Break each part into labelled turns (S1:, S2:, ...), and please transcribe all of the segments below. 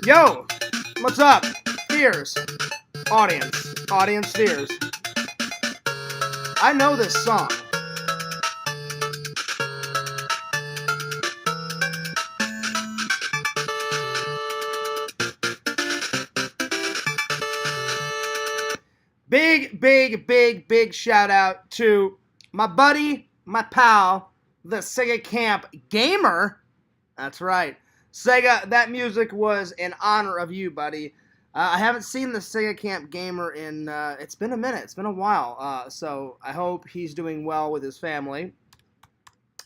S1: Yo, what's up? Fears. Audience. Audience fears. I know this song. Big shout out to my buddy, my pal, the Sega Camp Gamer. That's right. Sega, that music was in honor of you, buddy. I haven't seen the Sega Camp Gamer in, it's been a minute. It's been a while. So I hope he's doing well with his family.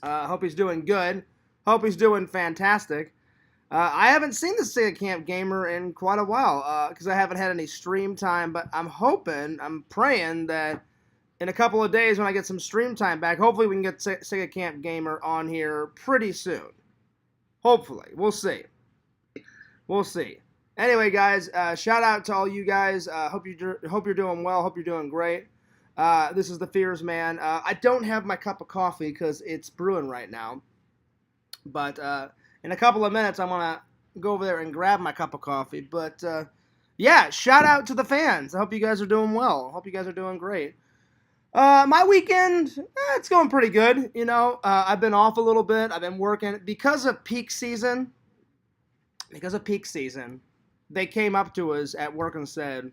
S1: I hope he's doing good. Hope he's doing fantastic. I haven't seen the Sega Camp Gamer in quite a while because I haven't had any stream time, but I'm praying that in a couple of days when I get some stream time back, hopefully we can get Sega Camp Gamer on here pretty soon. Hopefully. We'll see. We'll see. Anyway, guys, shout out to all you guys. Hope you're doing well. Hope you're doing great. This is the Fears Man. I don't have my cup of coffee because it's brewing right now. But in a couple of minutes, I'm going to go over there and grab my cup of coffee. But yeah, shout out to the fans. I hope you guys are doing well. I hope you guys are doing great. My weekend, it's going pretty good. You know, I've been off a little bit. I've been working because of peak season. They came up to us at work and said,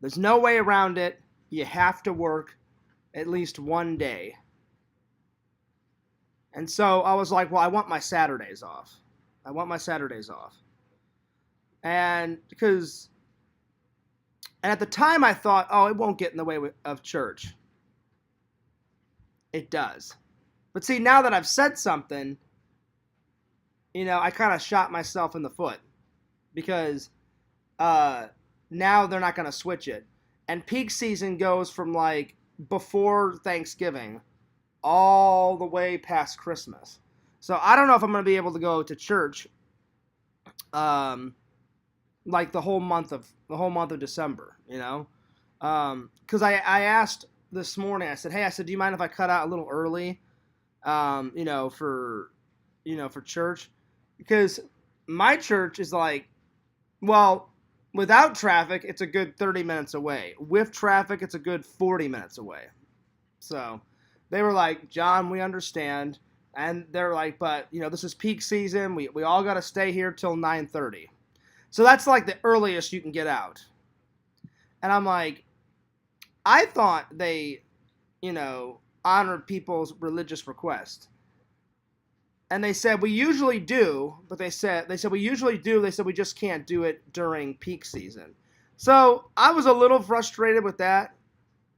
S1: there's no way around it. You have to work at least one day. And so I was like, well, I want my Saturdays off. And at the time I thought, oh, it won't get in the way of church. It does. But see, now that I've said something, you know, I kind of shot myself in the foot because now they're not going to switch it. And peak season goes from like before Thanksgiving all the way past Christmas. So I don't know if I'm going to be able to go to church like the whole month of December, you know? Cuz I asked this morning, I said, "Hey, do you mind if I cut out a little early for church?" Because my church is like, well, without traffic, it's a good 30 minutes away. With traffic, it's a good 40 minutes away. So they were like, John, we understand. And they're like, but, you know, this is peak season. We all got to stay here till 9:30. So that's like the earliest you can get out. And I'm like, I thought they, honored people's religious request. And they said, we usually do, but they said we usually do. They said, we just can't do it during peak season. So I was a little frustrated with that.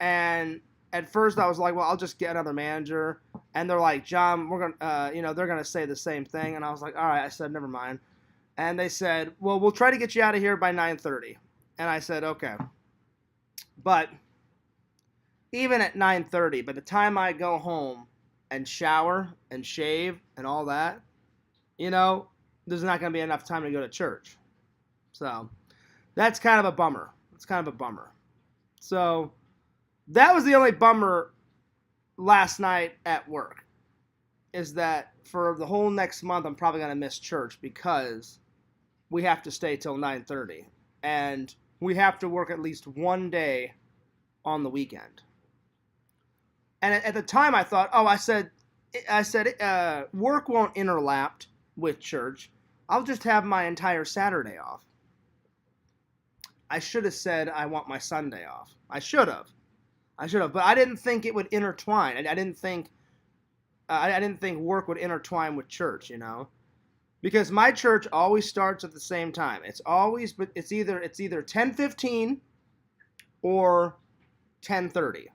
S1: And at first I was like, well, I'll just get another manager. And they're like, John, we're going to, they're going to say the same thing. And I was like, all right. I said, never mind. And they said, well, we'll try to get you out of here by 9:30. And I said, okay. But even at 9:30, by the time I go home and shower and shave and all that, there's not going to be enough time to go to church. So that's kind of a bummer. So that was the only bummer last night at work, is that for the whole next month, I'm probably going to miss church because we have to stay till 9:30. And we have to work at least one day on the weekend. And at the time I thought, I said, work won't interlap with church. I'll just have my entire Saturday off. I should have said I want my Sunday off. I should have, but I didn't think it would intertwine. I didn't think work would intertwine with church, because my church always starts at the same time. It's either 10:15 or 10:30.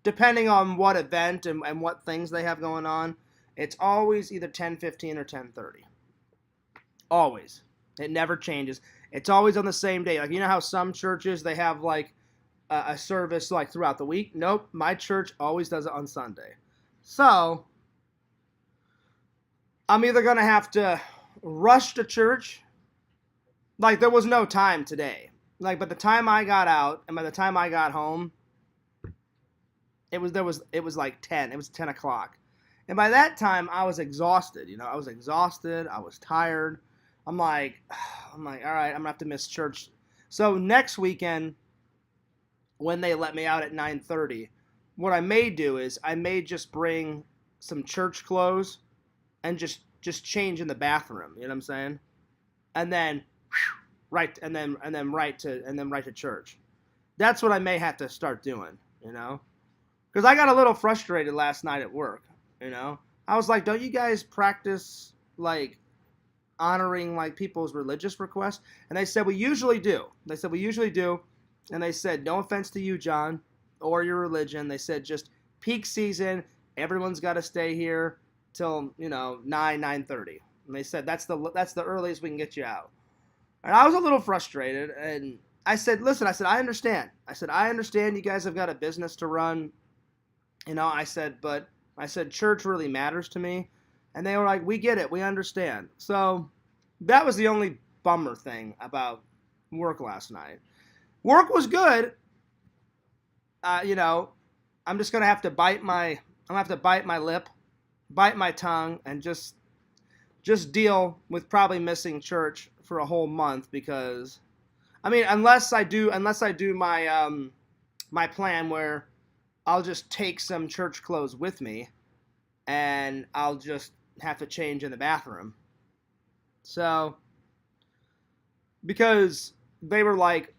S1: Depending on what event and what things they have going on, it's always either 10:15 or 10:30. Always. It never changes. It's always on the same day. Like, you know how some churches, they have like a service like throughout the week? Nope. My church always does it on Sunday. So I'm either going to have to rush to church. Like, there was no time today. Like, by the time I got out and by the time I got home, it was like 10. It was 10 o'clock. And by that time, I was exhausted. I was exhausted. I was tired. I'm like, all right, I'm gonna have to miss church. So next weekend, when they let me out at 9:30, what I may do is I may just bring some church clothes and just change in the bathroom. You know what I'm saying? And then right and then right to church. That's what I may have to start doing. You know, because I got a little frustrated last night at work. You know, I was like, don't you guys practice like honoring like people's religious requests? And they said we usually do. They said we usually do. And they said no offense to you, John, or your religion. They said just peak season, everyone's got to stay here till 9:30. And they said that's the earliest we can get you out. And I was a little frustrated, and I said, listen, I said I understand. I said I understand you guys have got a business to run. I said, but I said church really matters to me. And they were like, we get it, we understand. So that was the only bummer thing about work last night. Work was good. I'm just gonna have to bite my lip, bite my tongue, and just deal with probably missing church for a whole month because, I mean, unless I do my plan where I'll just take some church clothes with me, and I'll just have to change in the bathroom. So, because they were like,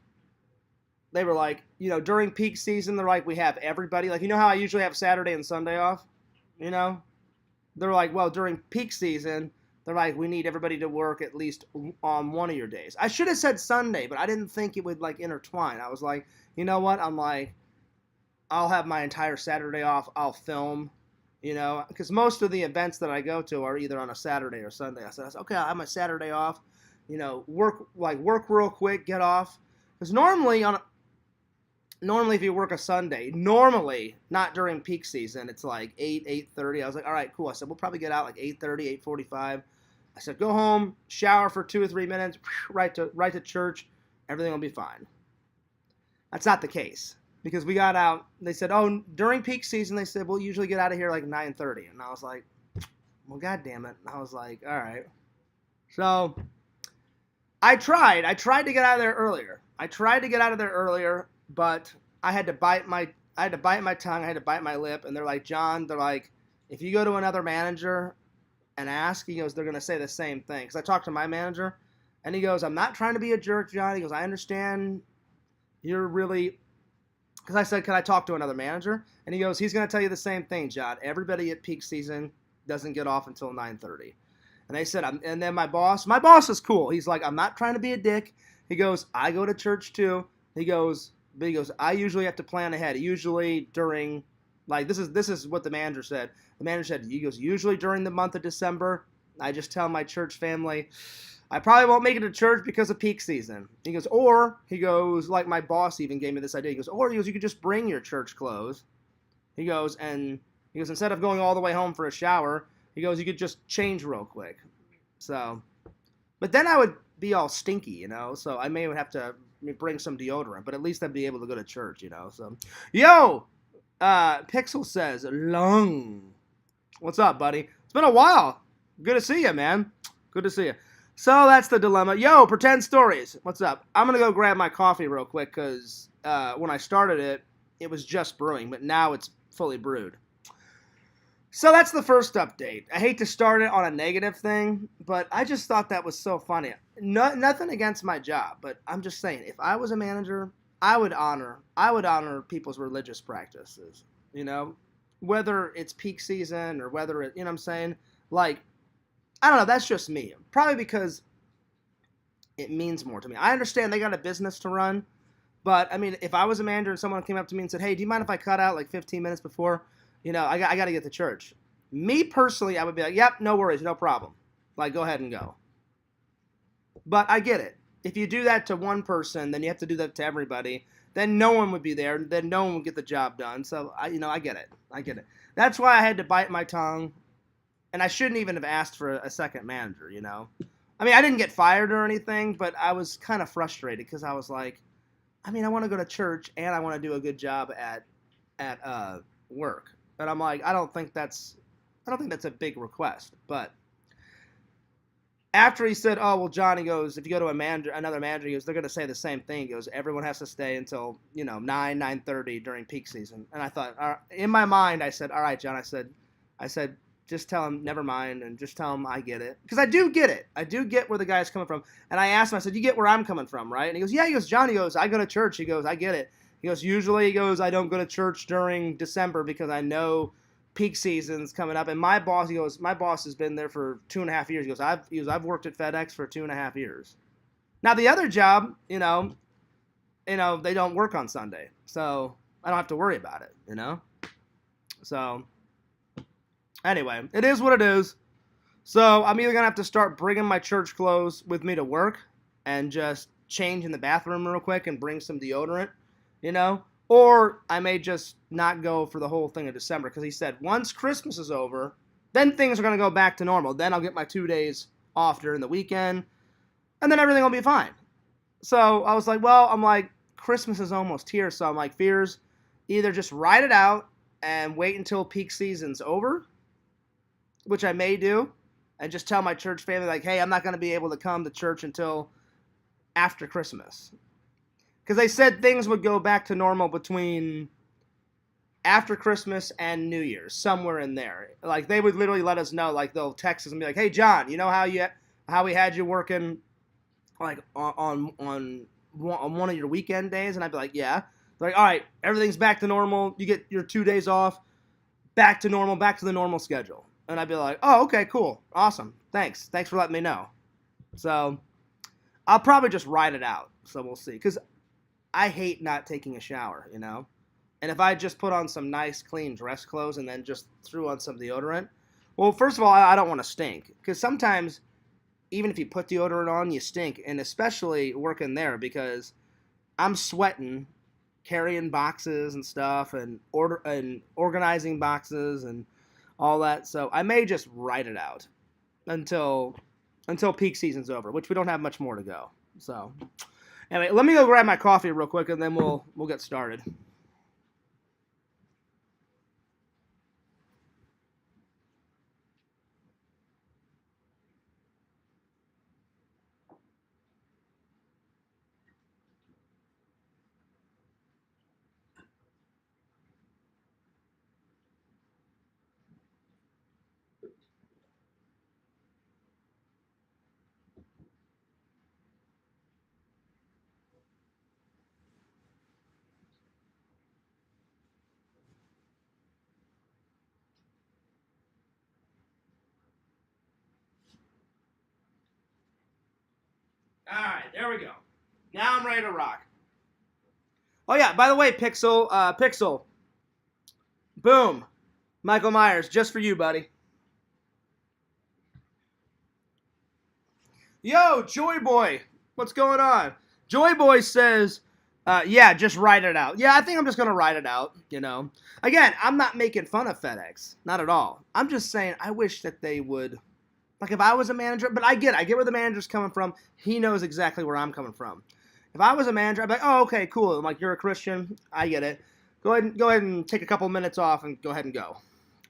S1: during peak season, they're like, we have everybody. Like, how I usually have Saturday and Sunday off? You know? They're like, well, during peak season, they're like, we need everybody to work at least on one of your days. I should have said Sunday, but I didn't think it would, like, intertwine. I was like, you know what? I'm like, I'll have my entire Saturday off. I'll film, because most of the events that I go to are either on a Saturday or Sunday. I said, okay, I'll have my Saturday off, work real quick, get off. Because normally if you work a Sunday, normally not during peak season, it's like 8:30. I was like, all right, cool. I said, we'll probably get out like 8:30, 8:45. I said, go home, shower for 2 or 3 minutes, right to church, everything will be fine. That's not the case because we got out. They said, oh, during peak season, they said we'll usually get out of here like 9:30, and I was like, well, god damn it. And I was like, all right. So I tried to get out of there earlier. But I had to bite my tongue, I had to bite my lip, and they're like, John, they're like, if you go to another manager and ask, he goes, they're going to say the same thing. Because I talked to my manager, and he goes, I'm not trying to be a jerk, John. He goes, I understand you're really, because I said, can I talk to another manager? And he goes, he's going to tell you the same thing, John. Everybody at peak season doesn't get off until 9:30. And they said, and then my boss is cool. He's like, I'm not trying to be a dick. He goes, I go to church too. He goes, I usually have to plan ahead. Usually during, like, this is what the manager said. The manager said, he goes, usually during the month of December, I just tell my church family, I probably won't make it to church because of peak season. He goes, like my boss even gave me this idea. He goes, you could just bring your church clothes. He goes, instead of going all the way home for a shower, he goes, you could just change real quick. So, but then I would be all stinky, so I may have to bring some deodorant, but at least I'd be able to go to church, so. Pixel says, lung. What's up, buddy? It's been a while. Good to see you, man. Good to see you. So that's the dilemma. Pretend stories. What's up? I'm going to go grab my coffee real quick because when I started it, it was just brewing, but now it's fully brewed. So that's the first update. I hate to start it on a negative thing, but I just thought that was so funny. Nothing against my job, but I'm just saying, if I was a manager, I would honor people's religious practices, whether it's peak season or whether it, what I'm saying? Like, I don't know, that's just me. Probably because it means more to me. I understand they got a business to run, but I mean, if I was a manager and someone came up to me and said, hey, do you mind if I cut out like 15 minutes before? I got to get to church. Me personally, I would be like, yep, no worries, no problem. Like, go ahead and go. But I get it. If you do that to one person, then you have to do that to everybody. Then no one would be there. Then no one would get the job done. So, I get it. I get it. That's why I had to bite my tongue. And I shouldn't even have asked for a second manager, I mean, I didn't get fired or anything, but I was kind of frustrated because I was like, I mean, I want to go to church and I want to do a good job at work. But I'm like, I don't think that's a big request. But after he said, "Oh well, John," he goes, "if you go to another manager, he goes, they're going to say the same thing." He goes, "Everyone has to stay until 9:30 during peak season." And I thought, in my mind, I said, "All right, John," I said, just tell him never mind, and just tell him I get it, because I do get it. I do get where the guy's coming from. And I asked him, I said, "You get where I'm coming from, right?" And he goes, "Yeah." He goes, "John," he goes, "I go to church." He goes, "I get it." He goes, "Usually," he goes, "I don't go to church during December because I know peak season's coming up." And my boss, he goes, "My boss has been there for 2.5 years." He goes, I've worked at FedEx for 2.5 years. Now the other job, they don't work on Sunday, so I don't have to worry about it. So anyway, it is what it is. So I'm either gonna have to start bringing my church clothes with me to work and just change in the bathroom real quick and bring some deodorant, you know, or I may just not go for the whole thing of December, because he said once Christmas is over, then things are gonna go back to normal. Then I'll get my 2 days off during the weekend, and then everything will be fine. So I was like, well, I'm like, Christmas is almost here, so I'm like, Fears, either just ride it out and wait until peak season's over, which I may do, and just tell my church family, like, hey, I'm not going to be able to come to church until after Christmas. Because they said things would go back to normal between after Christmas and New Year's, somewhere in there. Like, they would literally let us know, like, they'll text us and be like, hey, John, you know how we had you working, like, on one of your weekend days? And I'd be like, yeah. They're like, all right, everything's back to normal. You get your 2 days off, back to normal, back to the normal schedule. And I'd be like, oh, okay, cool, awesome, thanks for letting me know. So I'll probably just ride it out. So we'll see, because I hate not taking a shower. And if I just put on some nice, clean dress clothes and then just threw on some deodorant, well, first of all, I don't want to stink, because sometimes even if you put deodorant on, you stink, and especially working there, because I'm sweating, carrying boxes and stuff, and organizing boxes and all that. So I may just ride it out until peak season's over, which we don't have much more to go. So anyway, let me go grab my coffee real quick, and then we'll get started. All right, there we go. Now I'm ready to rock. Oh yeah, by the way, Pixel, boom, Michael Myers, just for you, buddy. Yo, Joy Boy, what's going on? Joy Boy says, yeah, just write it out. Yeah, I think I'm just going to write it out. Again, I'm not making fun of FedEx. Not at all. I'm just saying I wish that they would, like, if I was a manager, but I get where the manager's coming from. He knows exactly where I'm coming from. If I was a manager, I'd be like, oh, okay, cool. I'm like, you're a Christian. I get it. Go ahead and take a couple minutes off and go ahead and go.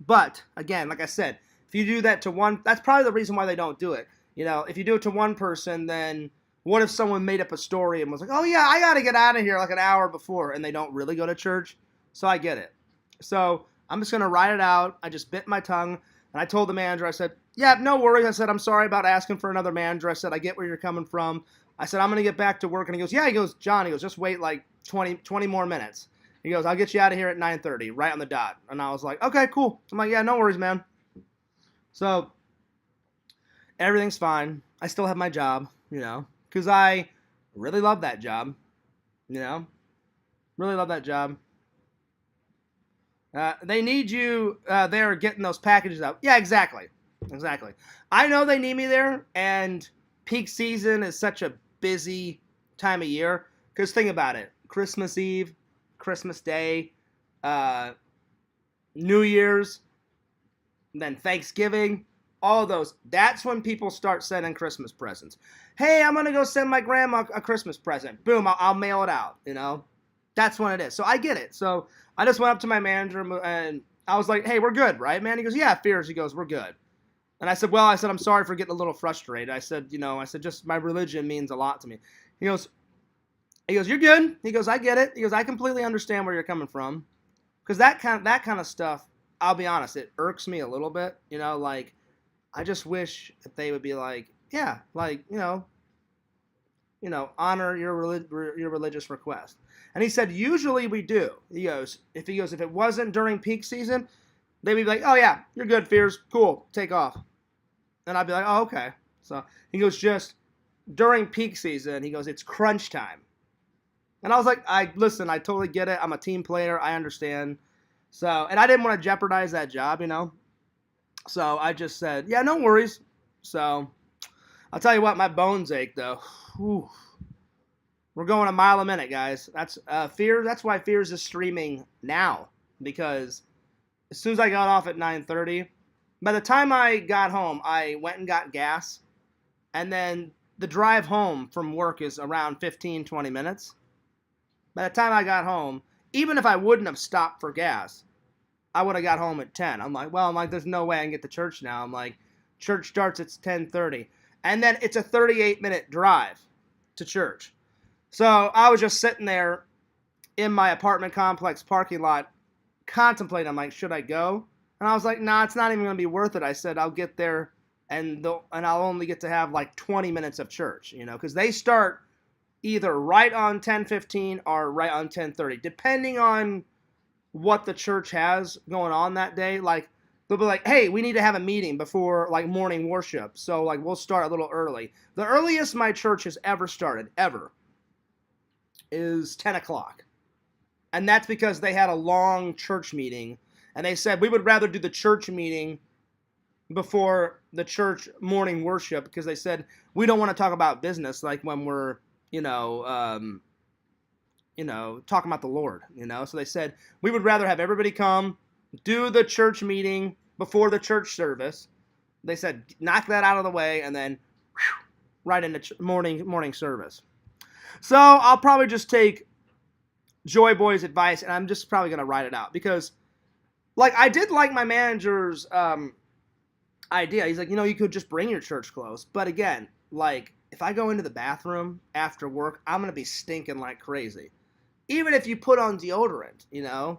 S1: But, again, like I said, if you do that to one, that's probably the reason why they don't do it. If you do it to one person, then what if someone made up a story and was like, oh, yeah, I got to get out of here like an hour before, and they don't really go to church? So I get it. So I'm just going to write it out. I just bit my tongue, and I told the manager, I said, yeah, no worries. I said, I'm sorry about asking for another manager. I said, I get where you're coming from. I said, I'm going to get back to work. And he goes, yeah. He goes, John, he goes, just wait like 20 more minutes. He goes, I'll get you out of here at 9:30, right on the dot. And I was like, okay, cool. I'm like, yeah, no worries, man. So everything's fine. I still have my job, because I really love that job, really love that job. They need you there getting those packages out. Yeah, exactly. I know they need me there, and peak season is such a busy time of year, because think about it. Christmas Eve, Christmas Day, New Year's, then Thanksgiving, all of those. That's when people start sending Christmas presents. Hey, I'm going to go send my grandma a Christmas present. Boom, I'll mail it out, That's when it is. So I get it. So I just went up to my manager and I was like, hey, we're good, right, man? He goes, yeah, Fears. He goes, we're good. And I said, well, I said, I'm sorry for getting a little frustrated. I said, just my religion means a lot to me. He goes, you're good. He goes, I get it. He goes, I completely understand where you're coming from. Because that kind of stuff, I'll be honest, it irks me a little bit. Like, I just wish that they would be like, yeah, like, honor your religious request. And he said, usually we do. He goes, if it wasn't during peak season, they'd be like, oh yeah, you're good, Fears, cool, take off. And I'd be like, oh, okay. So he goes, just during peak season, he goes, it's crunch time. And I was like, listen, I totally get it. I'm a team player. I understand. So, and I didn't want to jeopardize that job, So I just said, yeah, no worries. So I'll tell you what, my bones ache though. Whew. We're going a mile a minute, guys. That's Fears. That's why Fears is streaming now, because as soon as I got off at 9:30, by the time I got home, I went and got gas, and then the drive home from work is around 15, 20 minutes. By the time I got home, even if I wouldn't have stopped for gas, I would have got home at 10. I'm like, there's no way I can get to church now. I'm like, church starts at 10:30. And then it's a 38-minute drive to church. So I was just sitting there in my apartment complex parking lot contemplating. I'm like, should I go? And I was like, nah, it's not even going to be worth it. I said, I'll get there and I'll only get to have like 20 minutes of church, because they start either right on 10:15 or right on 10:30, depending on what the church has going on that day. Like, they'll be like, hey, we need to have a meeting before like morning worship. So like we'll start a little early. The earliest my church has ever started, ever, is 10 o'clock. And that's because they had a long church meeting. And they said, we would rather do the church meeting before the church morning worship, because they said, we don't want to talk about business like when we're, talking about the Lord, So they said, we would rather have everybody come, do the church meeting before the church service. They said, knock that out of the way, and then right into morning service. So I'll probably just take Joy Boy's advice, and I'm just probably going to write it out, because like I did like my manager's idea. He's like, you could just bring your church clothes. But again, like if I go into the bathroom after work, I'm going to be stinking like crazy. Even if you put on deodorant, I'm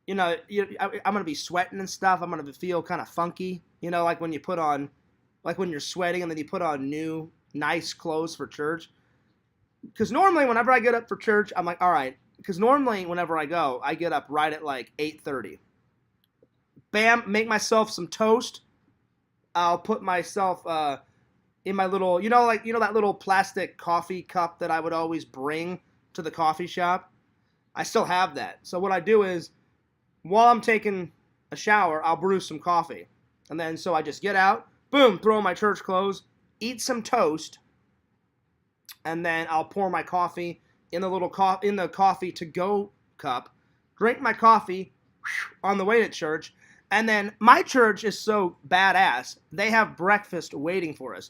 S1: going to be sweating and stuff. I'm going to feel kind of funky, like when you put on, like when you're sweating and then you put on new, nice clothes for church. Because normally whenever I get up for church, I'm like, all right. Because normally whenever I go, I get up right at like 8:30. Bam, make myself some toast. I'll put myself in my little, that little plastic coffee cup that I would always bring to the coffee shop. I still have that. So what I do is, while I'm taking a shower, I'll brew some coffee. And then so I just get out, boom, throw on my church clothes, eat some toast, and then I'll pour my coffee in the little coffee to go cup, drink my coffee on the way to church. And then my church is so badass, they have breakfast waiting for us.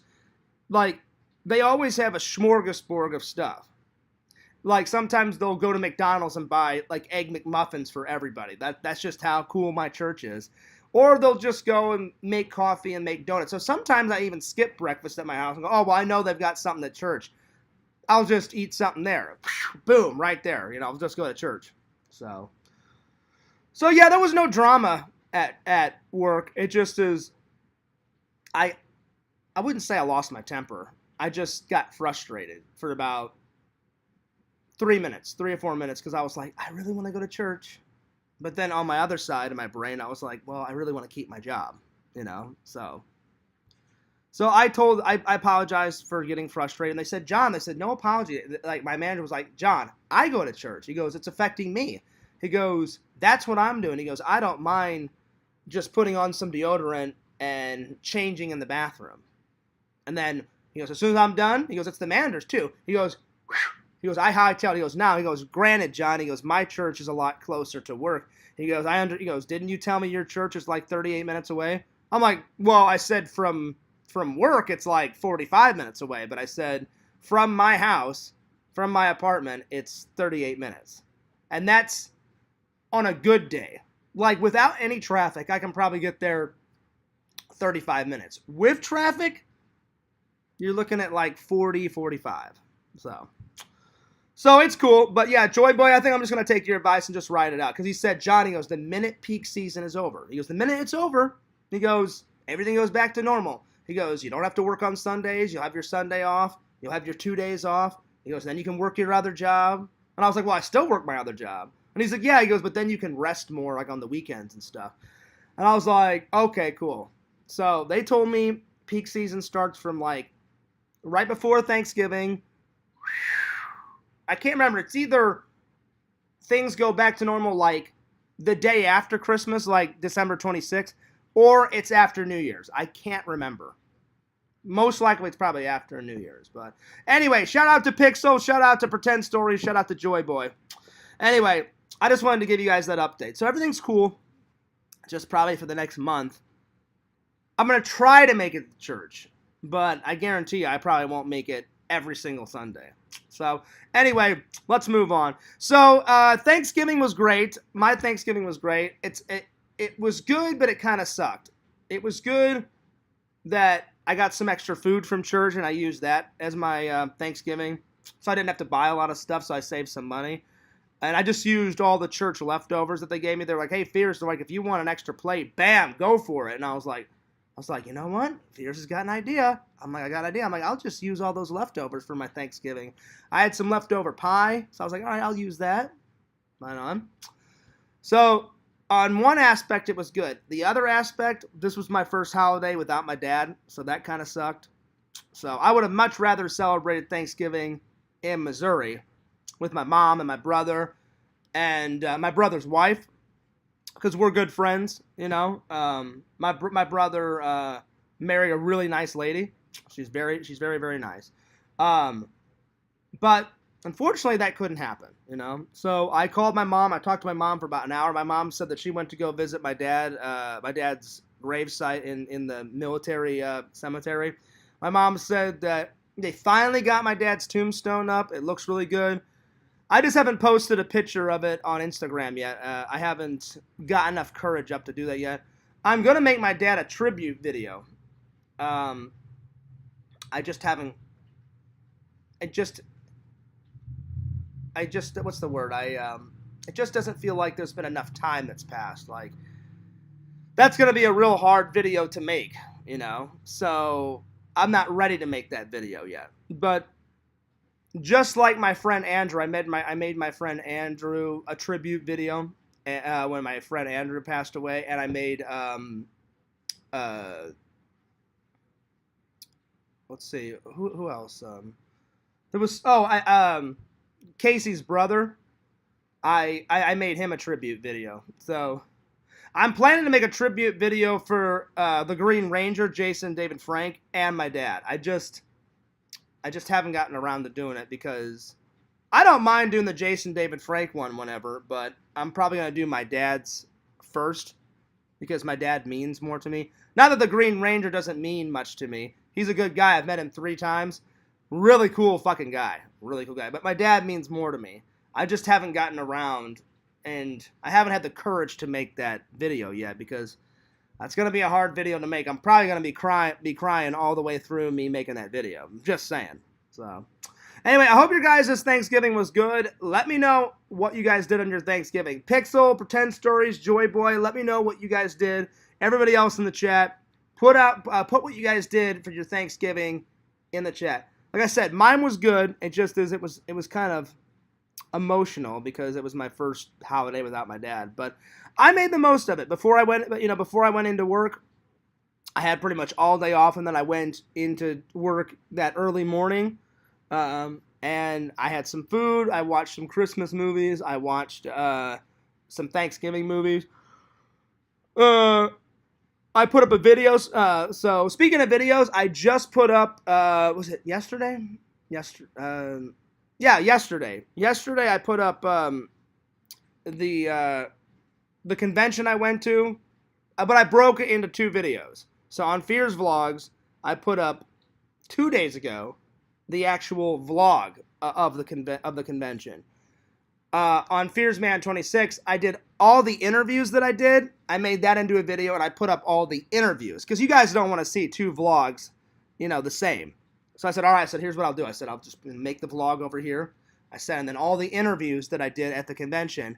S1: Like, they always have a smorgasbord of stuff. Like, sometimes they'll go to McDonald's and buy, like, Egg McMuffins for everybody. That's just how cool my church is. Or they'll just go and make coffee and make donuts. So sometimes I even skip breakfast at my house and go, oh, well, I know they've got something at church. I'll just eat something there. Boom, right there. I'll just go to church. So yeah, there was no drama at work. It just is, I wouldn't say I lost my temper. I just got frustrated for about 3 or 4 minutes, because I was like, I really want to go to church. But then on my other side of my brain, I was like, well, I really want to keep my job, So I apologized for getting frustrated. And they said, John, no apology. Like, my manager was like, John, I go to church. He goes, it's affecting me. He goes, that's what I'm doing. He goes, I don't mind just putting on some deodorant and changing in the bathroom. And then he goes, as soon as I'm done, he goes, it's the manager's too. He goes, I hightailed. He goes, now, he goes, granted, John, he goes, my church is a lot closer to work. He goes, he goes, didn't you tell me your church is like 38 minutes away? I'm like, well, I said from work, it's like 45 minutes away. But I said, from my house, from my apartment, it's 38 minutes. And that's on a good day. Like, without any traffic, I can probably get there 35 minutes. With traffic, you're looking at like 40, 45. So it's cool. But yeah, Joy Boy, I think I'm just going to take your advice and just ride it out. Because he said, John, he goes, the minute peak season is over. He goes, the minute it's over, he goes, everything goes back to normal. He goes, you don't have to work on Sundays. You'll have your Sunday off. You'll have your 2 days off. He goes, then you can work your other job. And I was like, well, I still work my other job. And he's like, yeah. He goes, but then you can rest more like on the weekends and stuff. And I was like, okay, cool. So they told me peak season starts from like right before Thanksgiving. I can't remember. It's either things go back to normal like the day after Christmas, like December 26th, or it's after New Year's. I can't remember. Most likely it's probably after New Year's. But anyway, shout out to Pixel, shout out to Pretend Stories, shout out to Joy Boy. Anyway, I just wanted to give you guys that update. So everything's cool. Just probably for the next month. I'm going to try to make it to church. But I guarantee you I probably won't make it every single Sunday. So anyway, let's move on. So Thanksgiving was great. My Thanksgiving was great. It was good, but it kind of sucked. It was good that I got some extra food from church, and I used that as my Thanksgiving. So I didn't have to buy a lot of stuff, so I saved some money. And I just used all the church leftovers that they gave me. They're like, hey, Fierce, they're like, if you want an extra plate, bam, go for it. And I was like, you know what? Fierce has got an idea. I'm like, I got an idea. I'm like, I'll just use all those leftovers for my Thanksgiving. I had some leftover pie, so I was like, all right, I'll use that. Right on. So on one aspect, it was good. The other aspect, this was my first holiday without my dad, so that kind of sucked. So I would have much rather celebrated Thanksgiving in Missouri with my mom and my brother and my brother's wife, because we're good friends, you know. My brother married a really nice lady. She's very, very nice. But unfortunately, that couldn't happen, you know. So I called my mom. I talked to my mom for about an hour. My mom said that she went to go visit my dad's gravesite in the military cemetery. My mom said that they finally got my dad's tombstone up. It looks really good. I just haven't posted a picture of it on Instagram yet. I haven't got enough courage up to do that yet. I'm going to make my dad a tribute video. I just haven't... What's the word? It just doesn't feel like there's been enough time that's passed. Like, that's going to be a real hard video to make, you know? So, I'm not ready to make that video yet. But just like my friend Andrew, I made my friend Andrew a tribute video when my friend Andrew passed away, and I made let's see, who else? There was Casey's brother. I made him a tribute video. So I'm planning to make a tribute video for the Green Ranger, Jason David Frank, and my dad. I just haven't gotten around to doing it because I don't mind doing the Jason David Frank one whenever, but I'm probably going to do my dad's first because my dad means more to me. Not that the Green Ranger doesn't mean much to me. He's a good guy. I've met him 3 times. Really cool fucking guy. Really cool guy. But my dad means more to me. I just haven't gotten around, and I haven't had the courage to make that video yet because that's going to be a hard video to make. I'm probably going to be crying all the way through me making that video. I'm just saying. So, anyway, I hope your guys' Thanksgiving was good. Let me know what you guys did on your Thanksgiving. Pixel, Pretend Stories, Joy Boy, let me know what you guys did. Everybody else in the chat, put what you guys did for your Thanksgiving in the chat. Like I said, mine was good. It just is. It was kind of emotional because it was my first holiday without my dad, but I made the most of it. Before I went into work, I had pretty much all day off, and then I went into work that early morning, and I had some food. I watched some Christmas movies. I watched some Thanksgiving movies. I put up a video. So speaking of videos, I just put up. Was it yesterday? Yesterday. Yesterday I put up the convention I went to, but I broke it into 2 videos. So on Fears Vlogs, I put up 2 days ago the actual vlog of the convention. on Fears Man 26, I did all the interviews that I did. I made that into a video, and I put up all the interviews. Because you guys don't want to see two vlogs, the same. So I said, all right, I said, here's what I'll do. I said, I'll just make the vlog over here. I said, and then all the interviews that I did at the convention,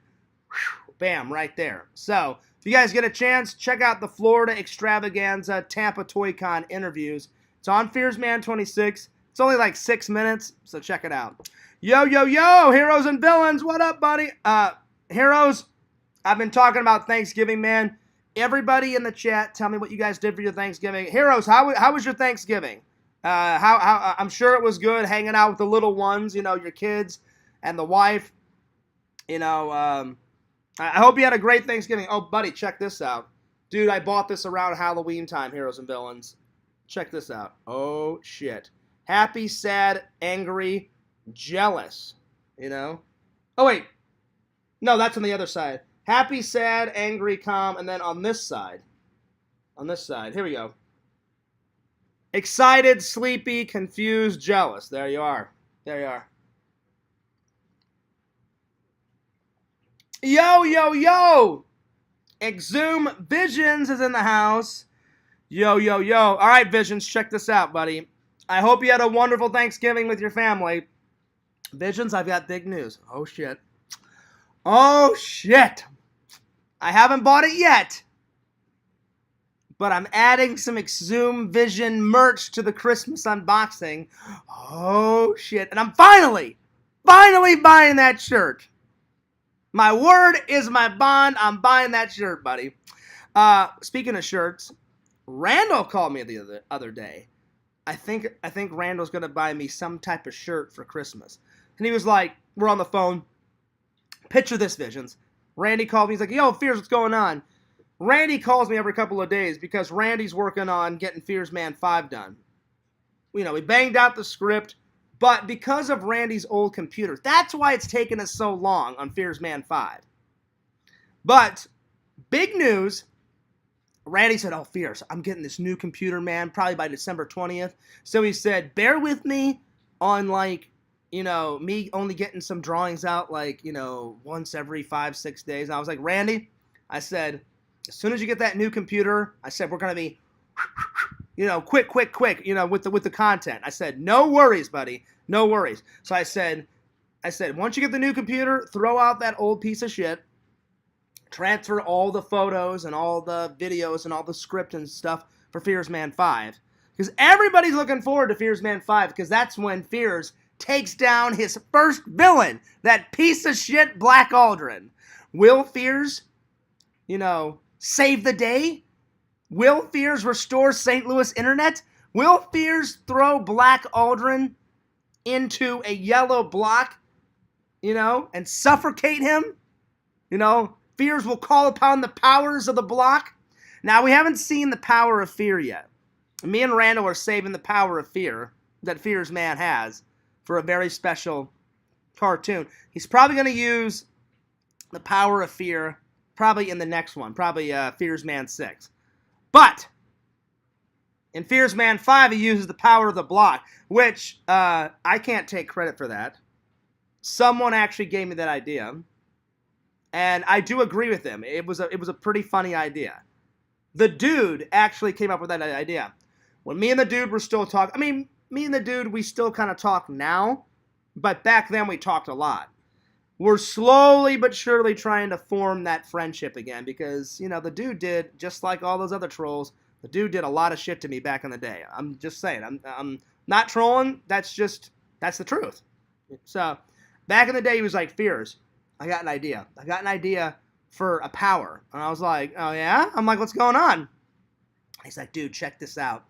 S1: whew, bam, right there. So if you guys get a chance, check out the Florida Extravaganza Tampa Toy Con interviews. It's on Fears Man 26. It's only like 6 minutes, so check it out. Yo, yo, yo, heroes and villains, what up, buddy? Heroes, I've been talking about Thanksgiving, man. Everybody in the chat, tell me what you guys did for your Thanksgiving. Heroes, how was your Thanksgiving? I'm sure it was good hanging out with the little ones, your kids and the wife. I hope you had a great Thanksgiving. Oh, buddy, check this out. Dude, I bought this around Halloween time, heroes and villains. Check this out. Oh, shit. Happy, sad, angry, jealous, Oh, wait. No, that's on the other side. Happy, sad, angry, calm, and then on this side, here we go. Excited, sleepy, confused, jealous. There you are. There you are. Yo, yo, yo! Exhume Visions is in the house. Yo, yo, yo. All right, Visions, check this out, buddy. I hope you had a wonderful Thanksgiving with your family. Visions, I've got big news. Oh, shit. Oh, shit. I haven't bought it yet. But I'm adding some Exhume Vision merch to the Christmas unboxing. Oh, shit. And I'm finally buying that shirt. My word is my bond. I'm buying that shirt, buddy. Speaking of shirts, Randall called me the other day. I think Randall's going to buy me some type of shirt for Christmas. And he was like, we're on the phone. Picture this, Visions. Randy called me. He's like, yo, Fears, what's going on? Randy calls me every couple of days because Randy's working on getting Fears Man 5 done. We banged out the script, but because of Randy's old computer, that's why it's taken us so long on Fears Man 5. But, big news, Randy said, oh, Fears, I'm getting this new computer, man, probably by December 20th. So he said, bear with me on, me only getting some drawings out, once every 5-6 days. And I was like, Randy, I said, as soon as you get that new computer, I said, we're going to be, quick, with the content. I said, no worries, buddy, no worries. So I said, once you get the new computer, throw out that old piece of shit, transfer all the photos and all the videos and all the script and stuff for Fears Man 5. Because everybody's looking forward to Fears Man 5, because that's when Fears takes down his first villain, that piece of shit Black Aldrin. Will Fears, save the day? Will Fears restore St. Louis internet? Will Fears throw Black Aldrin into a yellow block, and suffocate him? Fears will call upon the powers of the block. Now, we haven't seen the power of fear yet. Me and Randall are saving the power of fear that Fears Man has for a very special cartoon. He's probably going to use the power of fear probably in the next one, probably Fears Man 6. But in Fears Man 5, he uses the power of the block, which I can't take credit for that. Someone actually gave me that idea, and I do agree with him. It was a pretty funny idea. The dude actually came up with that idea. When me and the dude were still talking, me and the dude, we still kind of talk now, but back then we talked a lot. We're slowly but surely trying to form that friendship again because, the dude did, just like all those other trolls, the dude did a lot of shit to me back in the day. I'm just saying. I'm not trolling. That's the truth. So, back in the day, he was like, Fears, I got an idea. I got an idea for a power. And I was like, oh, yeah? I'm like, what's going on? He's like, dude, check this out.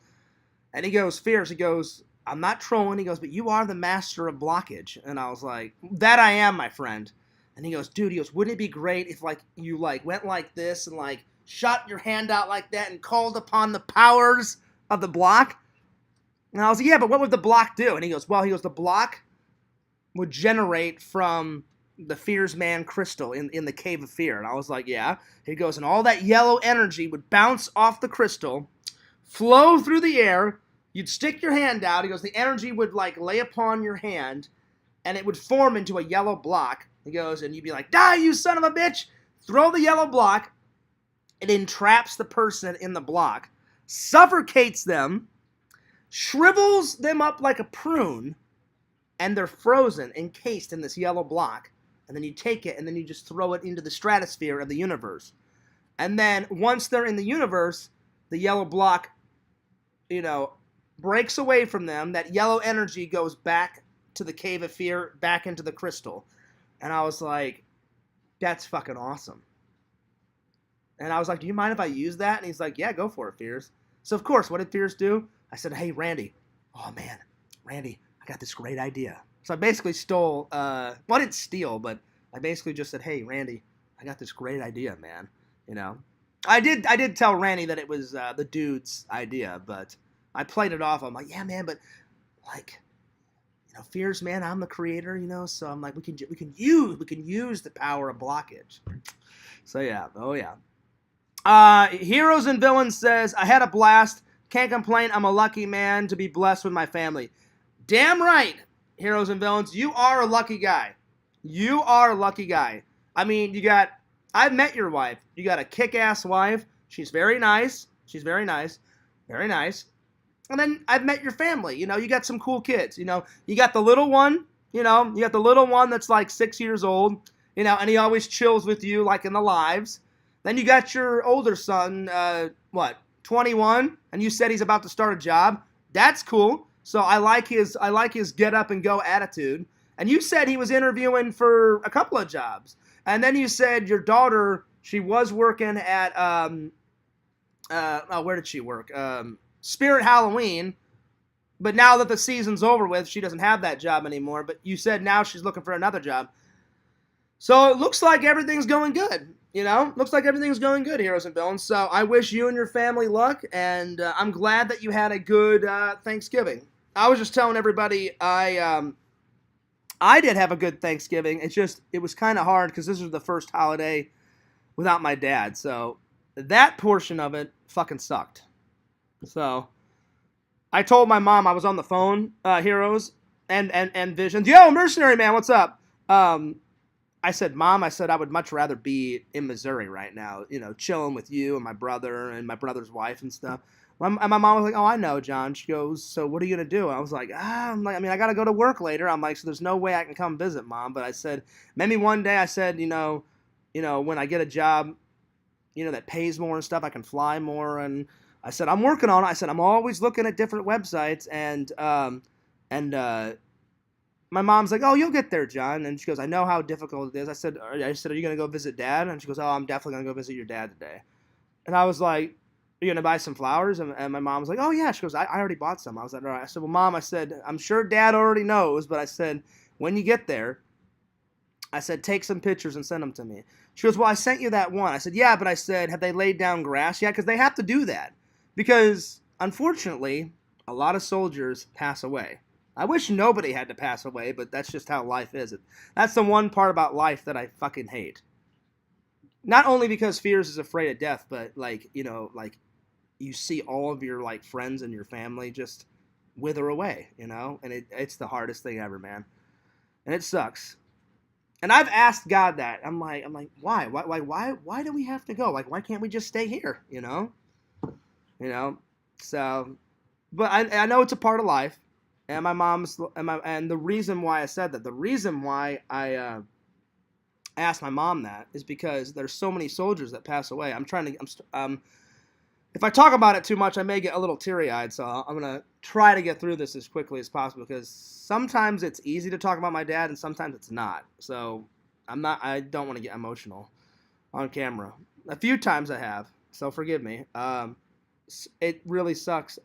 S1: And he goes, Fears, he goes, I'm not trolling. He goes, but you are the master of blockage. And I was like, that I am, my friend. And he goes, dude, wouldn't it be great if, you, went like this and, shot your hand out like that and called upon the powers of the block? And I was like, yeah, but what would the block do? And he goes, the block would generate from the Fears Man crystal in the Cave of Fear. And I was like, yeah. He goes, and all that yellow energy would bounce off the crystal, flow through the air. You'd stick your hand out. He goes, the energy would, lay upon your hand, and it would form into a yellow block. He goes, and you'd be like, die, you son of a bitch! Throw the yellow block. It entraps the person in the block, suffocates them, shrivels them up like a prune, and they're frozen, encased in this yellow block. And then you take it, and then you just throw it into the stratosphere of the universe. And then once they're in the universe, the yellow block, breaks away from them. That yellow energy goes back to the Cave of Fear, back into the crystal. And I was like, that's fucking awesome. And I was like, do you mind if I use that? And he's like, yeah, go for it, Fears. So, of course, what did Fears do? I said, hey, Randy. Oh, man. Randy, I got this great idea. So I basically stole, well, I didn't steal, but I basically just said, hey, Randy, I got this great idea, man. I did tell Randy that it was the dude's idea, but I played it off. I'm like, yeah, man, but, like, Fears, man, I'm the creator, so I'm like, we can use the power of blockage. So, yeah. Oh, yeah. Heroes and Villains says, I had a blast. Can't complain. I'm a lucky man to be blessed with my family. Damn right, Heroes and Villains. You are a lucky guy. You are a lucky guy. I mean, I've met your wife. You got a kick-ass wife. She's very nice. Very nice. And then I've met your family. You got some cool kids. You got the little one. You got the little one that's like 6 years old. And he always chills with you like in the lives. Then you got your older son, 21, and you said he's about to start a job. That's cool. So I like his get up and go attitude. And you said he was interviewing for a couple of jobs. And then you said your daughter, she was working at where did she work? Spirit Halloween. But now that the season's over with, she doesn't have that job anymore. But you said now she's looking for another job. So it looks like everything's going good. Looks like everything's going good, Heroes and Villains. So I wish you and your family luck, and I'm glad that you had a good Thanksgiving. I was just telling everybody I did have a good Thanksgiving. It was kind of hard because this was the first holiday without my dad. So that portion of it fucking sucked. So I told my mom, I was on the phone, Heroes and Visions. Yo, Mercenary Man, what's up? I said, Mom, I would much rather be in Missouri right now, chilling with you and my brother and my brother's wife and stuff. And my mom was like, oh, I know, John. She goes, so what are you going to do? I was like, I got to go to work later. I'm like, so there's no way I can come visit, Mom. But I said, maybe one day, I said, when I get a job, that pays more and stuff, I can fly more. And I said, I'm working on it. I said, I'm always looking at different websites. And my mom's like, oh, you'll get there, John. And she goes, I know how difficult it is. I said, are you going to go visit Dad? And she goes, oh, I'm definitely going to go visit your dad today. And I was like, are you going to buy some flowers? And my mom was like, oh, yeah. She goes, I already bought some. I was like, all right. I said, well, Mom, I said, I'm sure Dad already knows. But I said, when you get there, I said, take some pictures and send them to me. She goes, well, I sent you that one. I said, yeah, but I said, have they laid down grass? Yeah, because they have to do that. Because, unfortunately, a lot of soldiers pass away. I wish nobody had to pass away, but that's just how life is. That's the one part about life that I fucking hate. Not only because Fears is afraid of death, but you see all of your friends and your family just wither away, and it's the hardest thing ever, man. And it sucks. And I've asked God that. I'm like, why? Why do we have to go? Why can't we just stay here? So, but I know it's a part of life. And my mom's and the reason why I said that, the reason why I asked my mom that is because there's so many soldiers that pass away. If I talk about it too much, I may get a little teary-eyed. So I'm gonna try to get through this as quickly as possible because sometimes it's easy to talk about my dad and sometimes it's not. So I don't want to get emotional on camera. A few times I have, so forgive me. It really sucks.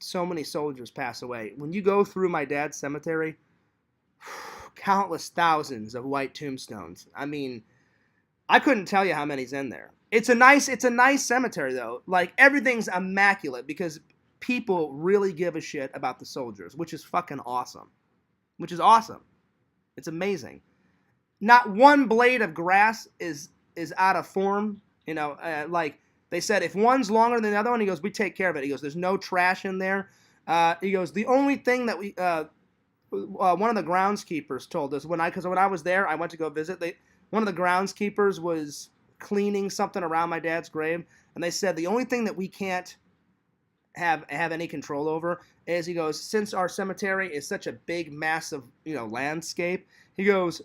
S1: So many soldiers pass away. When you go through my dad's cemetery, countless thousands of white tombstones. I mean, I couldn't tell you how many's in there. It's a nice cemetery though. Everything's immaculate because people really give a shit about the soldiers, which is fucking awesome. It's amazing. Not one blade of grass is out of form. They said if one's longer than the other one, he goes, we take care of it. He goes, there's no trash in there. He goes, the only thing that one of the groundskeepers told us because when I was there, I went to go visit. One of the groundskeepers was cleaning something around my dad's grave, and they said the only thing that we can't have any control over is, he goes, since our cemetery is such a big, massive, landscape, he goes,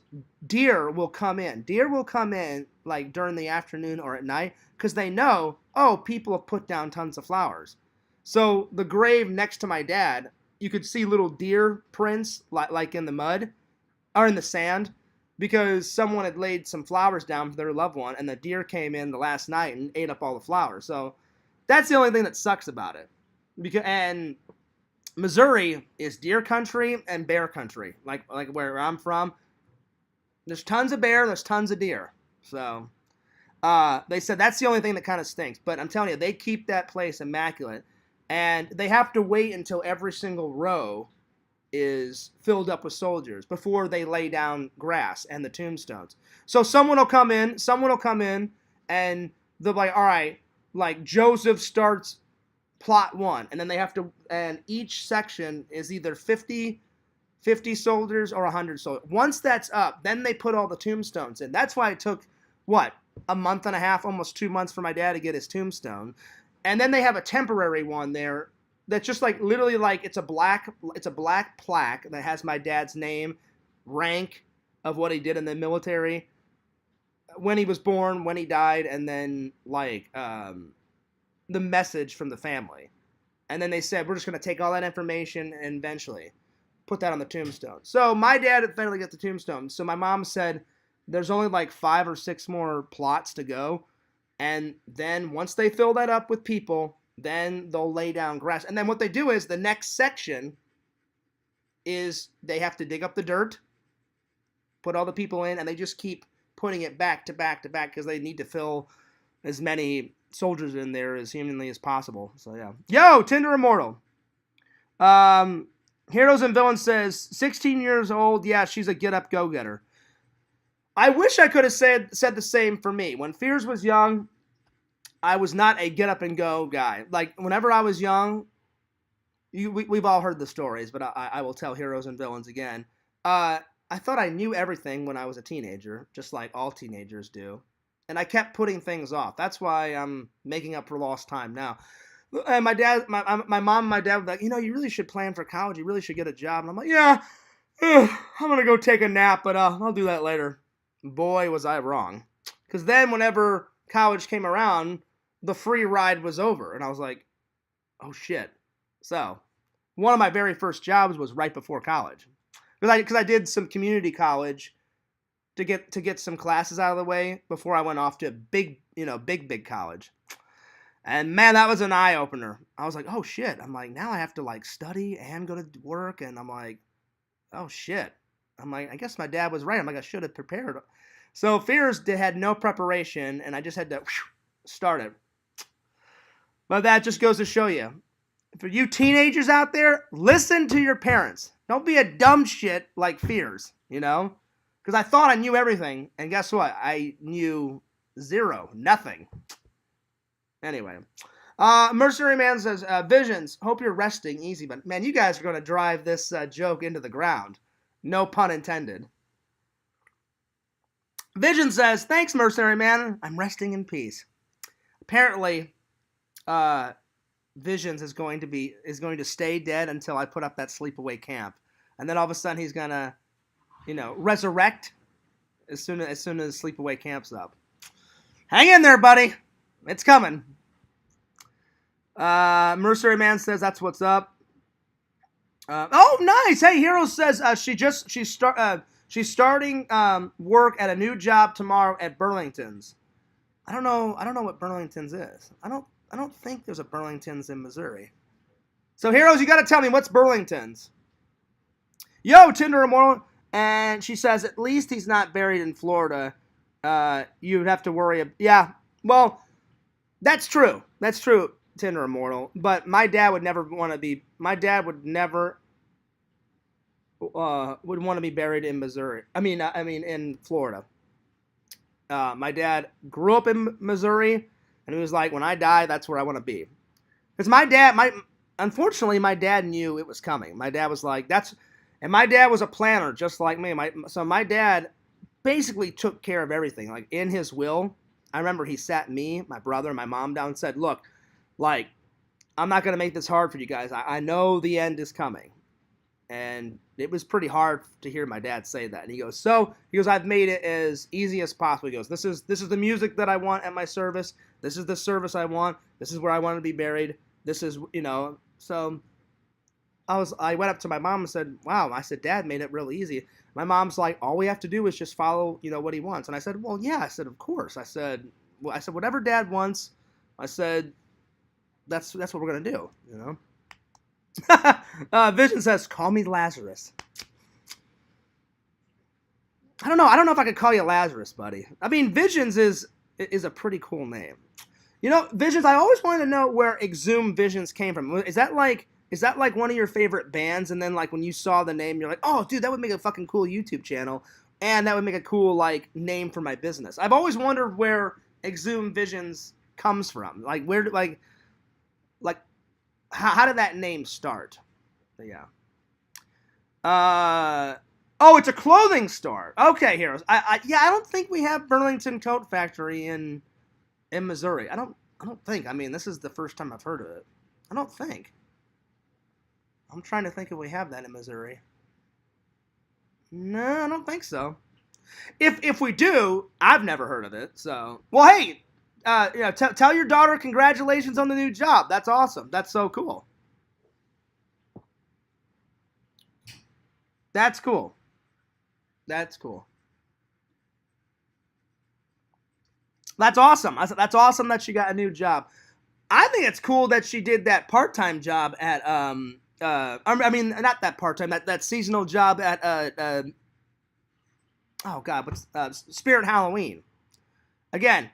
S1: deer will come in like during the afternoon or at night, because they know, oh, people have put down tons of flowers. So the grave next to my dad, you could see little deer prints like in the mud or in the sand, because someone had laid some flowers down for their loved one, and the deer came in the last night and ate up all the flowers. So that's the only thing that sucks about it. And Missouri is deer country and bear country, like where I'm from. There's tons of bear, there's tons of deer. So they said that's the only thing that kind of stinks. But I'm telling you, they keep that place immaculate, and they have to wait until every single row is filled up with soldiers before they lay down grass and the tombstones. So someone will come in, and they'll be like, all right, like Joseph starts plot 1, and then they have to, and each section is either 50 soldiers or 100 soldiers. Once that's up, then they put all the tombstones in. That's why it took, a month and a half, almost 2 months for my dad to get his tombstone. And then they have a temporary one there that's just like, literally like, it's a black plaque that has my dad's name, rank of what he did in the military, when he was born, when he died, and then like the message from the family. And then they said, we're just going to take all that information and eventually put that on the tombstone. So my dad had finally got the tombstone. So my mom said there's only like 5 or 6 more plots to go. And then once they fill that up with people, then they'll lay down grass. And then what they do is, the next section is they have to dig up the dirt, put all the people in, and they just keep putting it back to back to back, because they need to fill as many soldiers in there as humanly as possible. So yeah. Yo, Tinder Immortal. Heroes and Villains says 16 years old. Yeah, she's a get up, go getter. I wish I could have said the same for me. When Fears was young, I was not a get up and go guy. Like whenever I was young, we've all heard the stories, but I will tell Heroes and Villains again. I thought I knew everything when I was a teenager, just like all teenagers do. And I kept putting things off. That's why I'm making up for lost time now. And my mom and my dad were like, you really should plan for college. You really should get a job. And I'm like, yeah, I'm going to go take a nap, but I'll do that later. Boy, was I wrong. Because then whenever college came around, the free ride was over. And I was like, oh, shit. So one of my very first jobs was right before college. Because I did some community college to get some classes out of the way before I went off to big college. And man, that was an eye opener. I was like, oh shit. I'm like, now I have to like study and go to work. And I'm like, oh shit. I'm like, I guess my dad was right. I'm like, I should have prepared. So Fears had no preparation, and I just had to start it. But that just goes to show you, for you teenagers out there, listen to your parents. Don't be a dumb shit like Fears, Because I thought I knew everything, and guess what? I knew zero, nothing. Anyway, Mercenary Man says, Visions, hope you're resting easy, but man, you guys are going to drive this joke into the ground. No pun intended. Vision says, thanks, Mercenary Man. I'm resting in peace. Apparently, Visions is going to stay dead until I put up that sleepaway camp, and then all of a sudden he's gonna, resurrect as soon as sleepaway camp's up. Hang in there, buddy. It's coming. Mercenary Man says that's what's up. Oh, nice. Hey, Hero says she's starting work at a new job tomorrow at Burlington's. I don't know what Burlington's is. I don't think there's a Burlington's in Missouri. So Heroes, you got to tell me, what's Burlington's? Yo, Tinder Immortal. And she says, at least he's not buried in Florida. You'd have to worry. Yeah, well, that's true. That's true, Tinder Immortal. But my dad would never want to be. My dad would never would want to be buried in Missouri. I mean, in Florida. My dad grew up in Missouri, and he was like, when I die, that's where I want to be. Because unfortunately, my dad knew it was coming. My dad was like, And my dad was a planner, just like me. So my dad basically took care of everything. Like in his will, I remember he sat me, my brother, and my mom down and said, "Look, like I'm not gonna make this hard for you guys. I know the end is coming." And it was pretty hard to hear my dad say that. And he goes, I've made it as easy as possible. He goes, this is the music that I want at my service. This is the service I want. This is where I want to be buried. This is, so I went up to my mom and said, wow. I said, Dad made it real easy. My mom's like, all we have to do is just follow, what he wants. And I said, well, yeah. I said, of course. I said, whatever Dad wants. I said, that's what we're going to do, Vision says, call me Lazarus. I don't know if I could call you Lazarus, buddy. I mean, Visions is a pretty cool name. Visions, I always wanted to know where Exhumed Visions came from. Is that like one of your favorite bands, and then like when you saw the name, you're like, oh, dude, that would make a fucking cool YouTube channel, and that would make a cool like name for my business. I've always wondered where Exhumed Visions comes from. Like where, like how did that name start? But yeah. Oh, it's a clothing store. Okay, Heroes. I don't think we have Burlington Coat Factory in Missouri. I don't think. I mean, this is the first time I've heard of it. I don't think. I'm trying to think if we have that in Missouri. No, I don't think so. If we do, I've never heard of it. So, well, hey, tell your daughter congratulations on the new job. That's awesome. That's so cool. That's cool. That's cool. That's awesome. That's awesome that she got a new job. I think it's cool that she did that part-time job at I mean not that part-time, that seasonal job at oh god, what's Spirit Halloween. Again,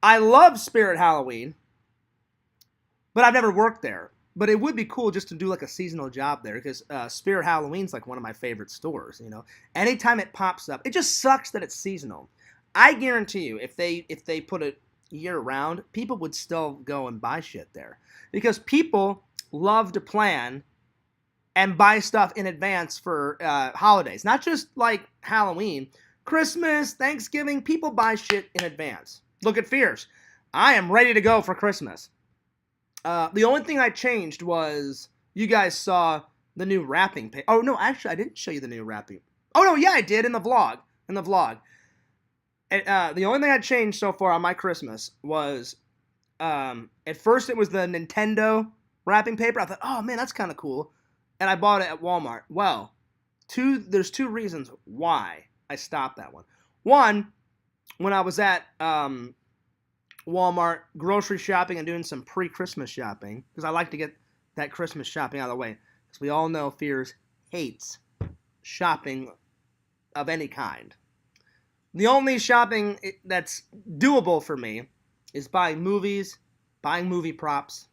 S1: I love Spirit Halloween, but I've never worked there. But it would be cool just to do like a seasonal job there, because Spirit Halloween's like one of my favorite stores. Anytime it pops up, it just sucks that it's seasonal. I guarantee you, if they put it year round, people would still go and buy shit there, because people love to plan and buy stuff in advance for holidays, not just like Halloween, Christmas, Thanksgiving. People buy shit in advance. Look at Fierce. I am ready to go for Christmas. The only thing I changed was you guys saw the new wrapping paper. Oh, no, actually, I didn't show you the new wrapping. Oh, no, yeah, I did in the vlog. And, the only thing I changed so far on my Christmas was, at first it was the Nintendo wrapping paper. I thought, oh, man, that's kind of cool. And I bought it at Walmart. Well, there's two reasons why I stopped that one. One, when I was at Walmart grocery shopping and doing some pre-Christmas shopping, because I like to get that Christmas shopping out of the way, because we all know Fears hates shopping of any kind. The only shopping that's doable for me is buying movies, buying movie props,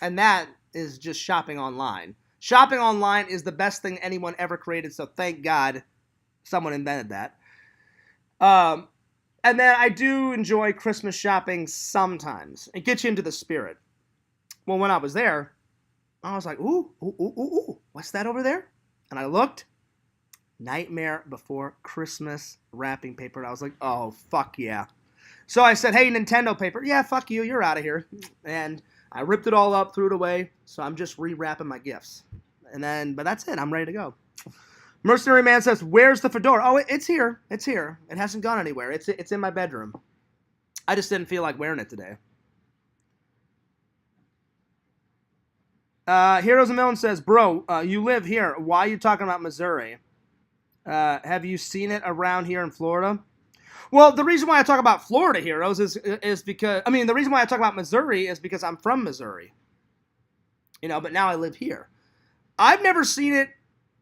S1: and that is just shopping online. Shopping online is the best thing anyone ever created, so thank God someone invented that. And then I do enjoy Christmas shopping sometimes. It gets you into the spirit. Well, when I was there, I was like, ooh, what's that over there? And I looked, Nightmare Before Christmas wrapping paper. And I was like, oh, fuck yeah. So I said, hey, Nintendo paper, yeah, fuck you, you're out of here. And I ripped it all up, threw it away. So I'm just rewrapping my gifts. But that's it. I'm ready to go. Mercenary Man says, where's the fedora? Oh, it's here. It's here. It hasn't gone anywhere. It's in my bedroom. I just didn't feel like wearing it today. Heroes of Million says, bro, you live here. Why are you talking about Missouri? Have you seen it around here in Florida? Well, the reason why I talk about Florida, Heroes, is because, the reason why I talk about Missouri is because I'm from Missouri. But now I live here. I've never seen it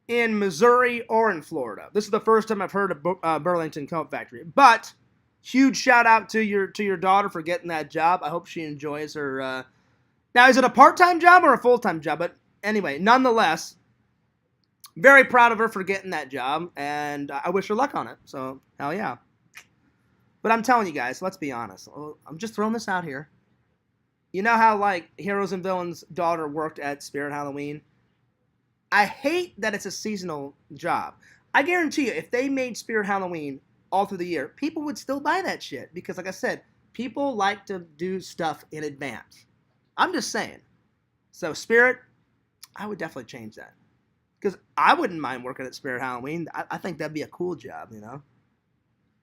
S1: in Missouri or in Florida. This is the first time I've heard of Burlington Coat Factory. But huge shout out to your daughter for getting that job. I hope she enjoys her. Now, is it a part-time job or a full-time job? But anyway, nonetheless, very proud of her for getting that job, and I wish her luck on it. So hell yeah. But I'm telling you guys, let's be honest. I'm just throwing this out here. You know how like Heroes and Villains' daughter worked at Spirit Halloween? I hate that it's a seasonal job. I guarantee you, if they made Spirit Halloween all through the year, people would still buy that shit because, like I said, people like to do stuff in advance. I'm just saying. So Spirit, I would definitely change that because I wouldn't mind working at Spirit Halloween. I think that'd be a cool job, you know.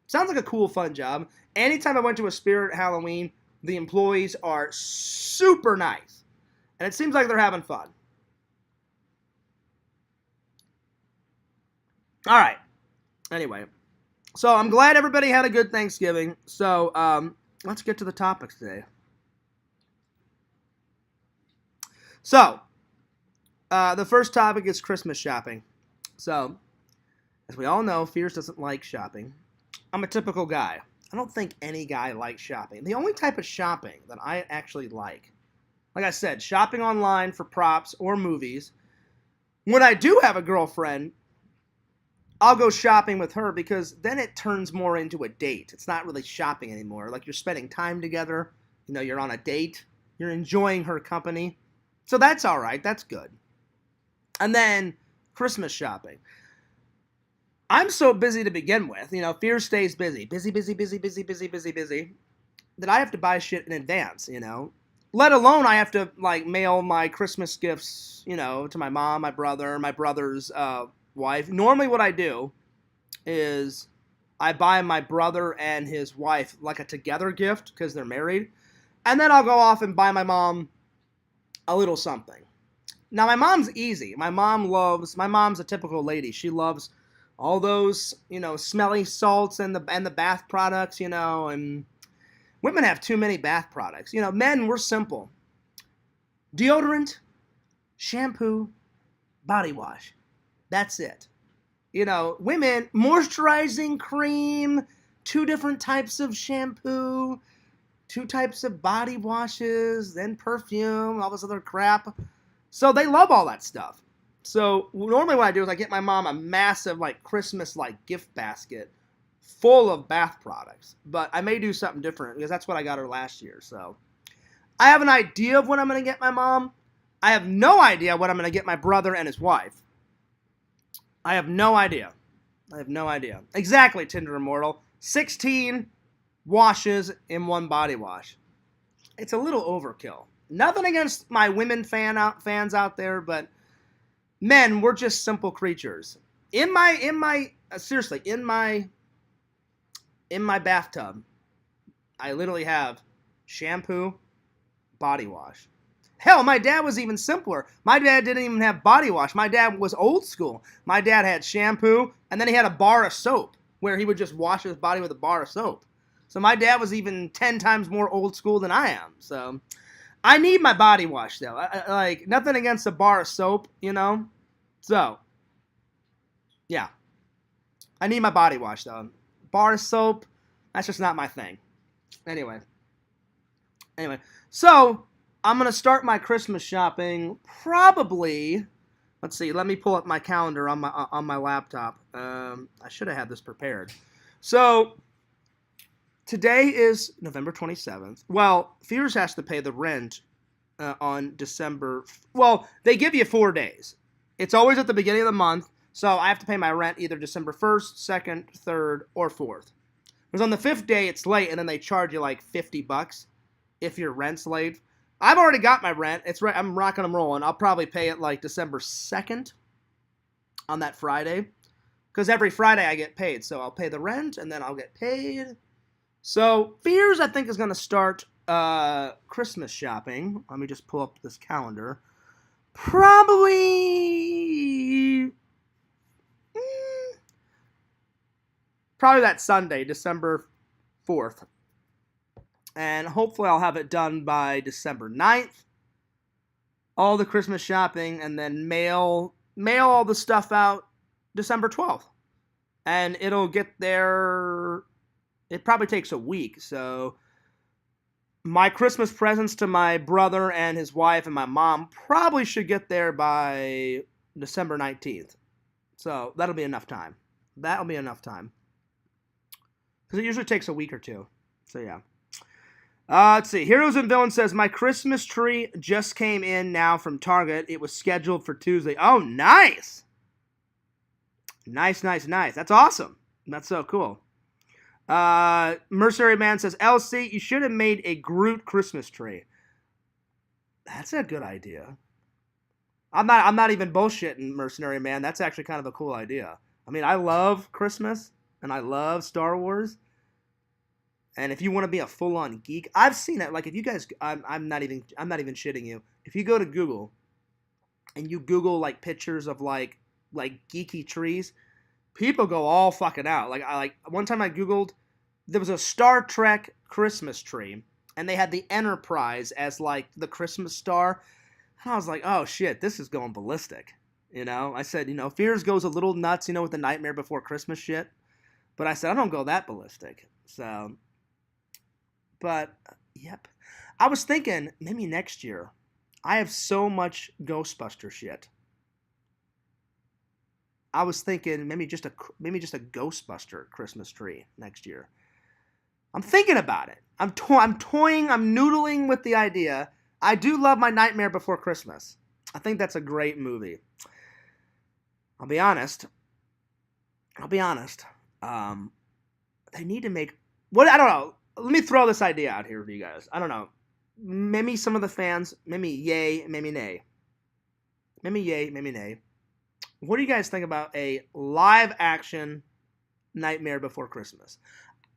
S1: Sounds like a cool, fun job. Anytime I went to a Spirit Halloween, the employees are super nice, and it seems like they're having fun. All right. Anyway, so I'm glad everybody had a good Thanksgiving. So let's get to the topics today. So the first topic is Christmas shopping. So, as we all know, Fierce doesn't like shopping. I'm a typical guy. I don't think any guy likes shopping. The only type of shopping that I actually like I said, shopping online for props or movies. When I do have a girlfriend, I'll go shopping with her because then it turns more into a date. It's not really shopping anymore. Like you're spending time together. You know, you're on a date. You're enjoying her company. So that's all right. That's good. And then Christmas shopping. I'm so busy to begin with. You know, Fear stays busy. Busy, that I have to buy shit in advance, you know. Let alone I have to, like, mail my Christmas gifts, you know, to my mom, my brother's wife. Normally what I do is I buy my brother and his wife, like, a together gift because they're married. And then I'll go off and buy my mom a little something. Now, my mom's easy. My mom's a typical lady. She loves all those, you know, smelly salts and the bath products, you know, and women have too many bath products. You know, men, we're simple. Deodorant, shampoo, body wash. That's it. You know, women, moisturizing cream, 2 different types of shampoo, 2 types of body washes, then perfume, all this other crap. So they love all that stuff. So normally what I do is I get my mom a massive, like, Christmas, like, gift basket full of bath products. But I may do something different because that's what I got her last year. So I have an idea of what I'm going to get my mom. I have no idea what I'm going to get my brother and his wife. I have no idea. Exactly, Tinder Immortal. 16 washes in 1 body wash. It's a little overkill. Nothing against my women fans out there, but men, we're just simple creatures. In my bathtub, I literally have shampoo, body wash. Hell, my dad was even simpler. My dad didn't even have body wash. My dad was old school. My dad had shampoo, and then he had a bar of soap where he would just wash his body with a bar of soap. So my dad was even 10 times more old school than I am. So I need my body wash, though. Like, nothing against a bar of soap, you know? So, yeah. I need my body wash, though. Bar of soap, that's just not my thing. Anyway. So, I'm going to start my Christmas shopping probably, let's see, let me pull up my calendar on my laptop. I should have had this prepared. So, today is November 27th. Well, Fears has to pay the rent on December. Well, they give you 4 days. It's always at the beginning of the month, so I have to pay my rent either December 1st, 2nd, 3rd, or 4th. Because on the 5th day, it's late, and then they charge you like $50 if your rent's late. I've already got my rent. It's right. I'm rocking and rolling. I'll probably pay it like December 2nd on that Friday. Because every Friday I get paid. So I'll pay the rent, and then I'll get paid. So Fears, I think, is going to start Christmas shopping. Let me just pull up this calendar. Probably that Sunday, December 4th. And hopefully I'll have it done by December 9th. All the Christmas shopping, and then mail all the stuff out December 12th. And it'll get there, it probably takes a week. So my Christmas presents to my brother and his wife and my mom probably should get there by December 19th. So that'll be enough time. Because it usually takes a week or 2. So yeah. Let's see. Heroes and Villains says, my Christmas tree just came in now from Target. It was scheduled for Tuesday. Oh, nice. Nice. That's awesome. That's so cool. Mercenary Man says, LC, you should have made a Groot Christmas tree. That's a good idea. I'm not even bullshitting, Mercenary Man. That's actually kind of a cool idea. I mean, I love Christmas and I love Star Wars. And if you want to be a full-on geek, I've seen it. Like, if you guys, I'm not even shitting you. If you go to Google and you Google like pictures of like geeky trees, people go all fucking out. Like one time I Googled, there was a Star Trek Christmas tree, and they had the Enterprise as like the Christmas star, and I was like, oh shit, this is going ballistic. You know, I said, Fears goes a little nuts, with the Nightmare Before Christmas shit, but I said I don't go that ballistic. So. But, yep. I was thinking, maybe next year. I have so much Ghostbuster shit. I was thinking maybe just a Ghostbuster Christmas tree next year. I'm thinking about it. I'm toying, I'm noodling with the idea. I do love my Nightmare Before Christmas. I think that's a great movie. I'll be honest. They need to make... I don't know. Let me throw this idea out here for you guys. I don't know. Maybe some of the fans, maybe yay, maybe nay. Maybe yay, maybe nay. What do you guys think about a live action Nightmare Before Christmas?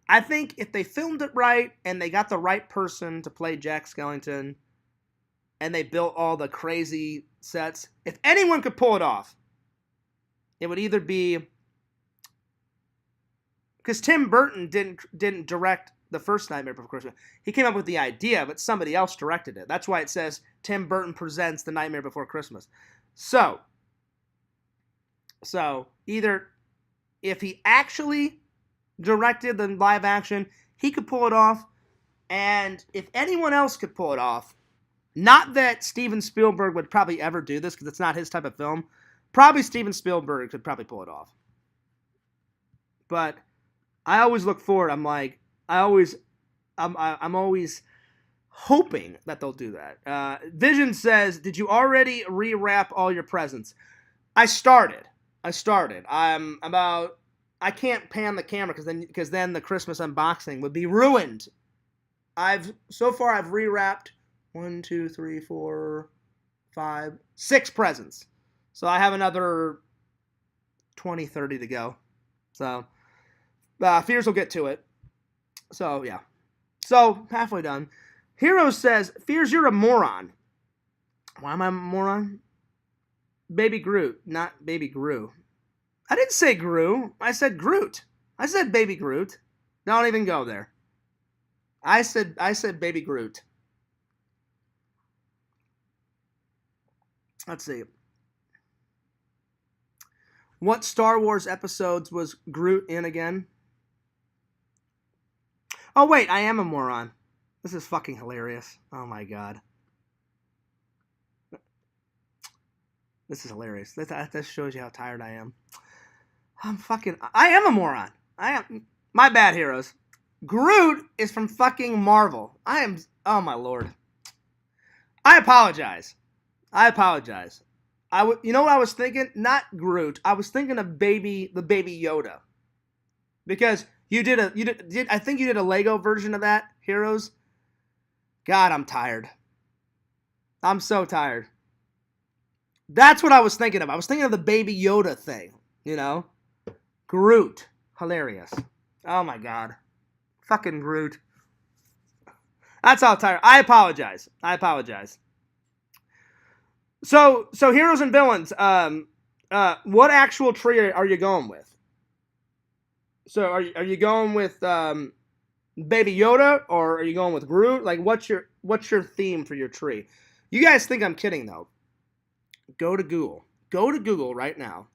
S1: I think if they filmed it right and they got the right person to play Jack Skellington and they built all the crazy sets, if anyone could pull it off, it would either be... Because Tim Burton didn't direct the first Nightmare Before Christmas. He came up with the idea, but somebody else directed it. That's why it says Tim Burton presents The Nightmare Before Christmas. So either if he actually directed the live action, he could pull it off, and if anyone else could pull it off, not that Steven Spielberg would probably ever do this because it's not his type of film, probably Steven Spielberg could probably pull it off. But I always look forward. I'm always hoping that they'll do that. Vision says, did you already rewrap all your presents? I started. I can't pan the camera because then the Christmas unboxing would be ruined. So far I've rewrapped 1, 2, 3, 4, 5, 6 presents. So I have another 20, 30 to go. So Fears will get to it. So, yeah. So, halfway done. Hero says, Fears, you're a moron. Why am I a moron? Baby Groot, not Baby Gru. I didn't say Gru. I said Groot. I said Baby Groot. Don't even go there. I said Baby Groot. Let's see. What Star Wars episodes was Groot in again? Oh, wait, I am a moron. This is fucking hilarious. Oh, my God. This is hilarious. This shows you how tired I am. I am a moron. I am. My bad, heroes. Groot is from fucking Marvel. Oh, my Lord. I apologize. You know what I was thinking? Not Groot. I was thinking of the baby Yoda. Because I think you did a Lego version of that, Heroes. God, I'm tired. I'm so tired. That's what I was thinking of. I was thinking of the baby Yoda thing, Groot. Hilarious. Oh my God. Fucking Groot. That's how tired. I apologize. So heroes and villains. What actual tree are you going with? So are you going with Baby Yoda or are you going with Groot? Like, what's your theme for your tree? You guys think I'm kidding though? Go to Google. Go to Google right now,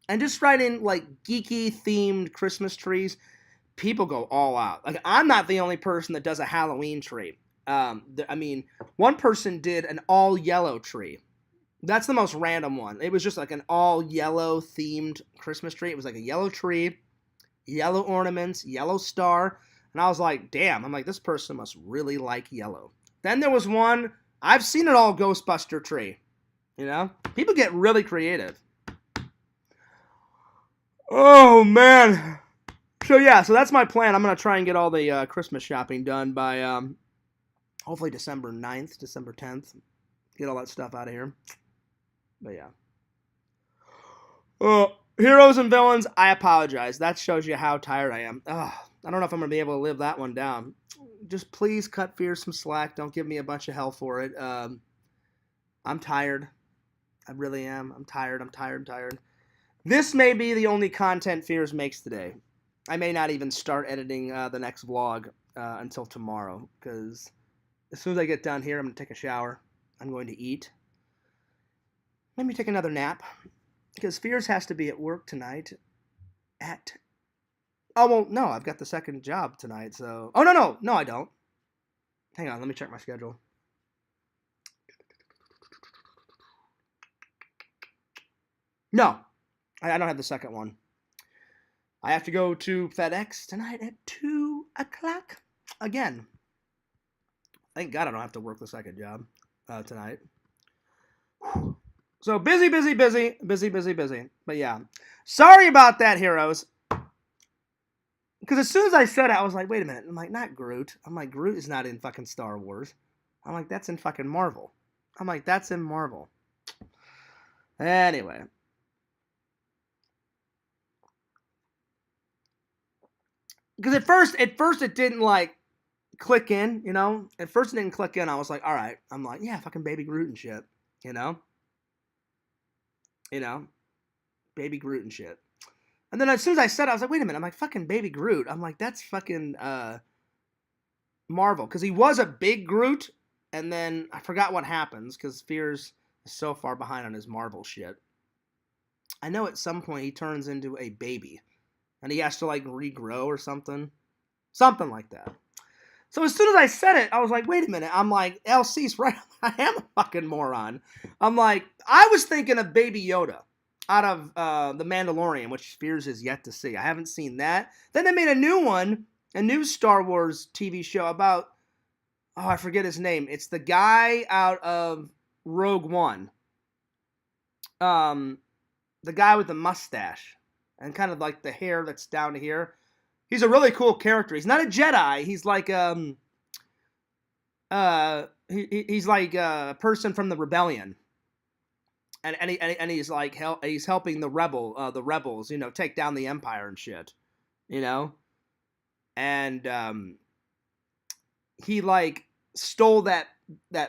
S1: and just write in like geeky themed Christmas trees. People go all out. Like, I'm not the only person that does a Halloween tree. One person did an all yellow tree. That's the most random one. It was just like an all yellow themed Christmas tree. It was like a yellow tree, yellow ornaments, yellow star. And I was like, damn. I'm like, this person must really like yellow. Then there was one, I've seen it all, Ghostbuster tree. You know? People get really creative. Oh, man. So, yeah, so that's my plan. I'm going to try and get all the Christmas shopping done by hopefully December 9th, December 10th. Get all that stuff out of here. But, yeah. Heroes and villains, I apologize. That shows you how tired I am. I don't know if I'm going to be able to live that one down. Just please cut Fears some slack. Don't give me a bunch of hell for it. I'm tired. I really am. I'm tired. This may be the only content Fears makes today. I may not even start editing the next vlog until tomorrow, because as soon as I get done here, I'm going to take a shower. I'm going to eat. Maybe take another nap, because Fears has to be at work tonight at... Oh, well, no, I've got the second job tonight, so... Oh, no, I don't. Hang on, let me check my schedule. No, I don't have the second one. I have to go to FedEx tonight at 2 o'clock again. Thank God I don't have to work the second job tonight. Whew. So busy. But yeah, sorry about that, heroes. Because as soon as I said it, I was like, wait a minute. I'm like, not Groot. I'm like, Groot is not in fucking Star Wars. I'm like, that's in fucking Marvel. I'm like, that's in Marvel. Anyway. Because at first it didn't like click in, you know? At first it didn't click in. I was like, all right. I'm like, yeah, fucking Baby Groot and shit, you know? Baby Groot and shit. And then as soon as I said it, I was like, wait a minute. I'm like, fucking Baby Groot. I'm like, that's fucking Marvel. Because he was a big Groot, and then I forgot what happens, because Fears is so far behind on his Marvel shit. I know at some point he turns into a baby, and he has to, like, regrow or something. Something like that. So as soon as I said it, I was like, wait a minute. I'm like, LC's right. I am a fucking moron. I'm like, I was thinking of Baby Yoda out of The Mandalorian, which Fears is yet to see. I haven't seen that. Then they made a new one, a new Star Wars TV show about, oh, I forget his name. It's the guy out of Rogue One. The guy with the mustache and kind of like the hair that's down to here. He's a really cool character. He's not a Jedi. He's like he's like a person from the rebellion. And he's like he's helping the rebels, you know, take down the Empire and shit, you know, and he like stole that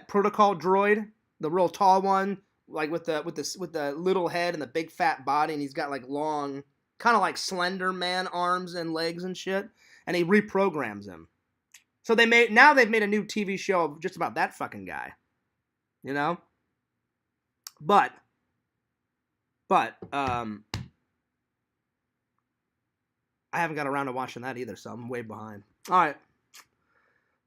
S1: protocol droid, the real tall one, like with the little head and the big fat body, and he's got like long, kind of like Slender Man arms and legs and shit, and he reprograms him. So they've made a new TV show just about that fucking guy, you know, but. I haven't got around to watching that either, so I'm way behind. All right.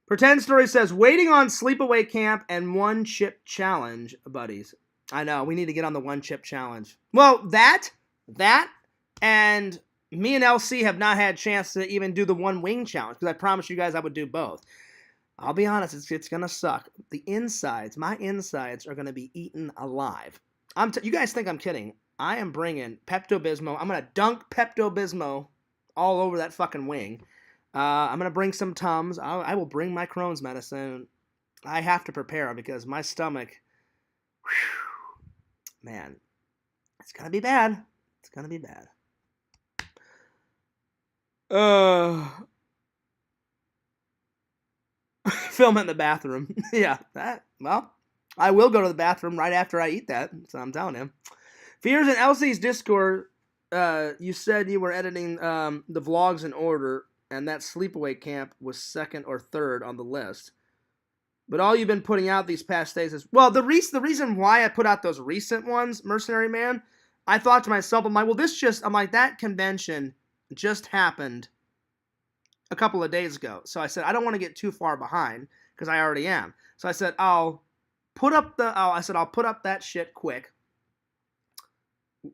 S1: Pretend Story says, waiting on Sleepaway Camp and One Chip Challenge, buddies. I know, we need to get on the One Chip Challenge. Well, that, and me and LC have not had a chance to even do the One Wing Challenge, because I promised you guys I would do both. I'll be honest, it's going to suck. My insides are going to be eaten alive. You guys think I'm kidding. I am bringing Pepto-Bismol. I'm going to dunk Pepto-Bismol all over that fucking wing. I'm going to bring some Tums. I will bring my Crohn's medicine. I have to prepare because my stomach, man, it's going to be bad. It's going to be bad. Film in the bathroom. Yeah, well, I will go to the bathroom right after I eat that, so I'm telling him. Fears in LC's Discord, you said you were editing the vlogs in order, and that Sleepaway Camp was second or third on the list. But all you've been putting out these past days is... Well, the reason why I put out those recent ones, Mercenary Man, I thought to myself, I'm like, that convention just happened a couple of days ago. So I said, I don't want to get too far behind, because I already am. So I said, I'll put up that shit quick.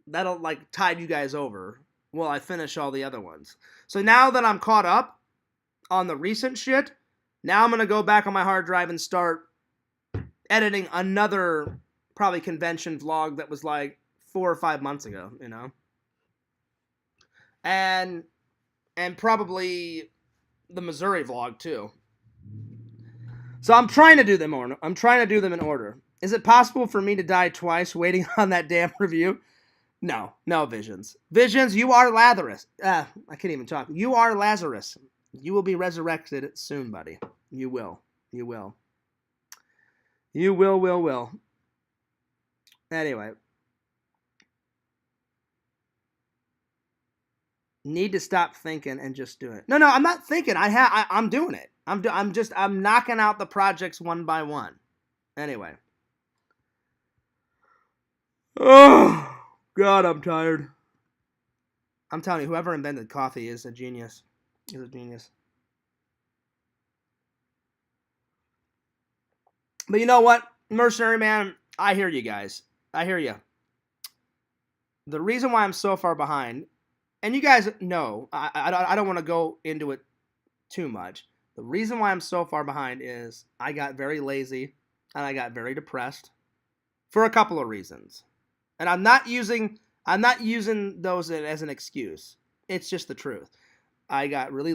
S1: That'll, like, tide you guys over while I finish all the other ones. So now that I'm caught up, on the recent shit. Now I'm going to go back on my hard drive and start editing another probably convention vlog that was like 4 or 5 months ago, you know? And probably the Missouri vlog too. So I'm trying to do them in order. Is it possible for me to die twice waiting on that damn review? No, Visions. Visions, you are Lazarus. I can't even talk. You are Lazarus. You will be resurrected soon, buddy. You will. You will. You will. Anyway. Need to stop thinking and just do it. No, I'm not thinking. I'm doing it. I'm knocking out the projects one by one. Anyway. Oh, God, I'm tired. I'm telling you, whoever invented coffee is a genius. He's a genius. But you know what, Mercenary Man? I hear you guys. I hear you. The reason why I'm so far behind, and you guys know, I don't want to go into it too much. The reason why I'm so far behind is I got very lazy and I got very depressed for a couple of reasons. And I'm not using those as an excuse. It's just the truth. I got really,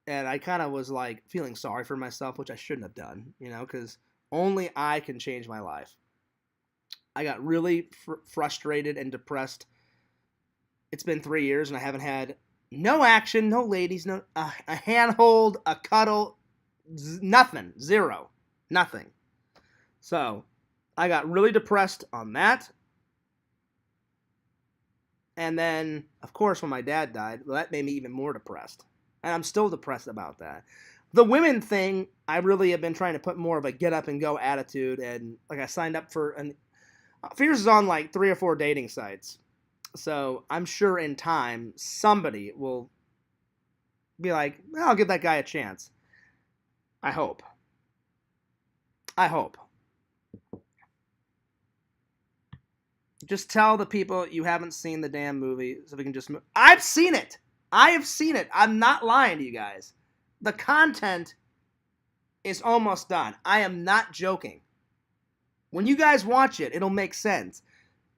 S1: and I kind of was like feeling sorry for myself, which I shouldn't have done, you know, because only I can change my life. I got really frustrated and depressed. It's been 3 years and I haven't had no action, no ladies, no a handhold, a cuddle, nothing, zero, nothing. So I got really depressed on that. And then, of course, when my dad died, well, that made me even more depressed. And I'm still depressed about that. The women thing, I really have been trying to put more of a get up and go attitude. And like I signed up for, and Fierce is on like 3 or 4 dating sites. So I'm sure in time, somebody will be like, well, I'll give that guy a chance. I hope. Just tell the people you haven't seen the damn movie so we can just move. I've seen it. I have seen it. I'm not lying to you guys. The content is almost done. I am not joking. When you guys watch it, it'll make sense.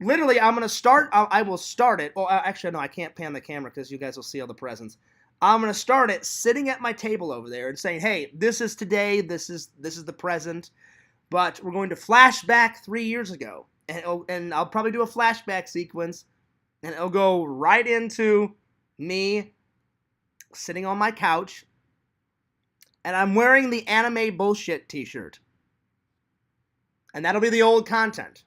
S1: Literally, I'm going to start. I will start it. Well, actually, no, I can't pan the camera because you guys will see all the presents. I'm going to start it sitting at my table over there and saying, hey, this is today. This is the present. But we're going to flash back 3 years ago. And I'll probably do a flashback sequence, and it'll go right into me sitting on my couch, and I'm wearing the anime bullshit t-shirt. And that'll be the old content.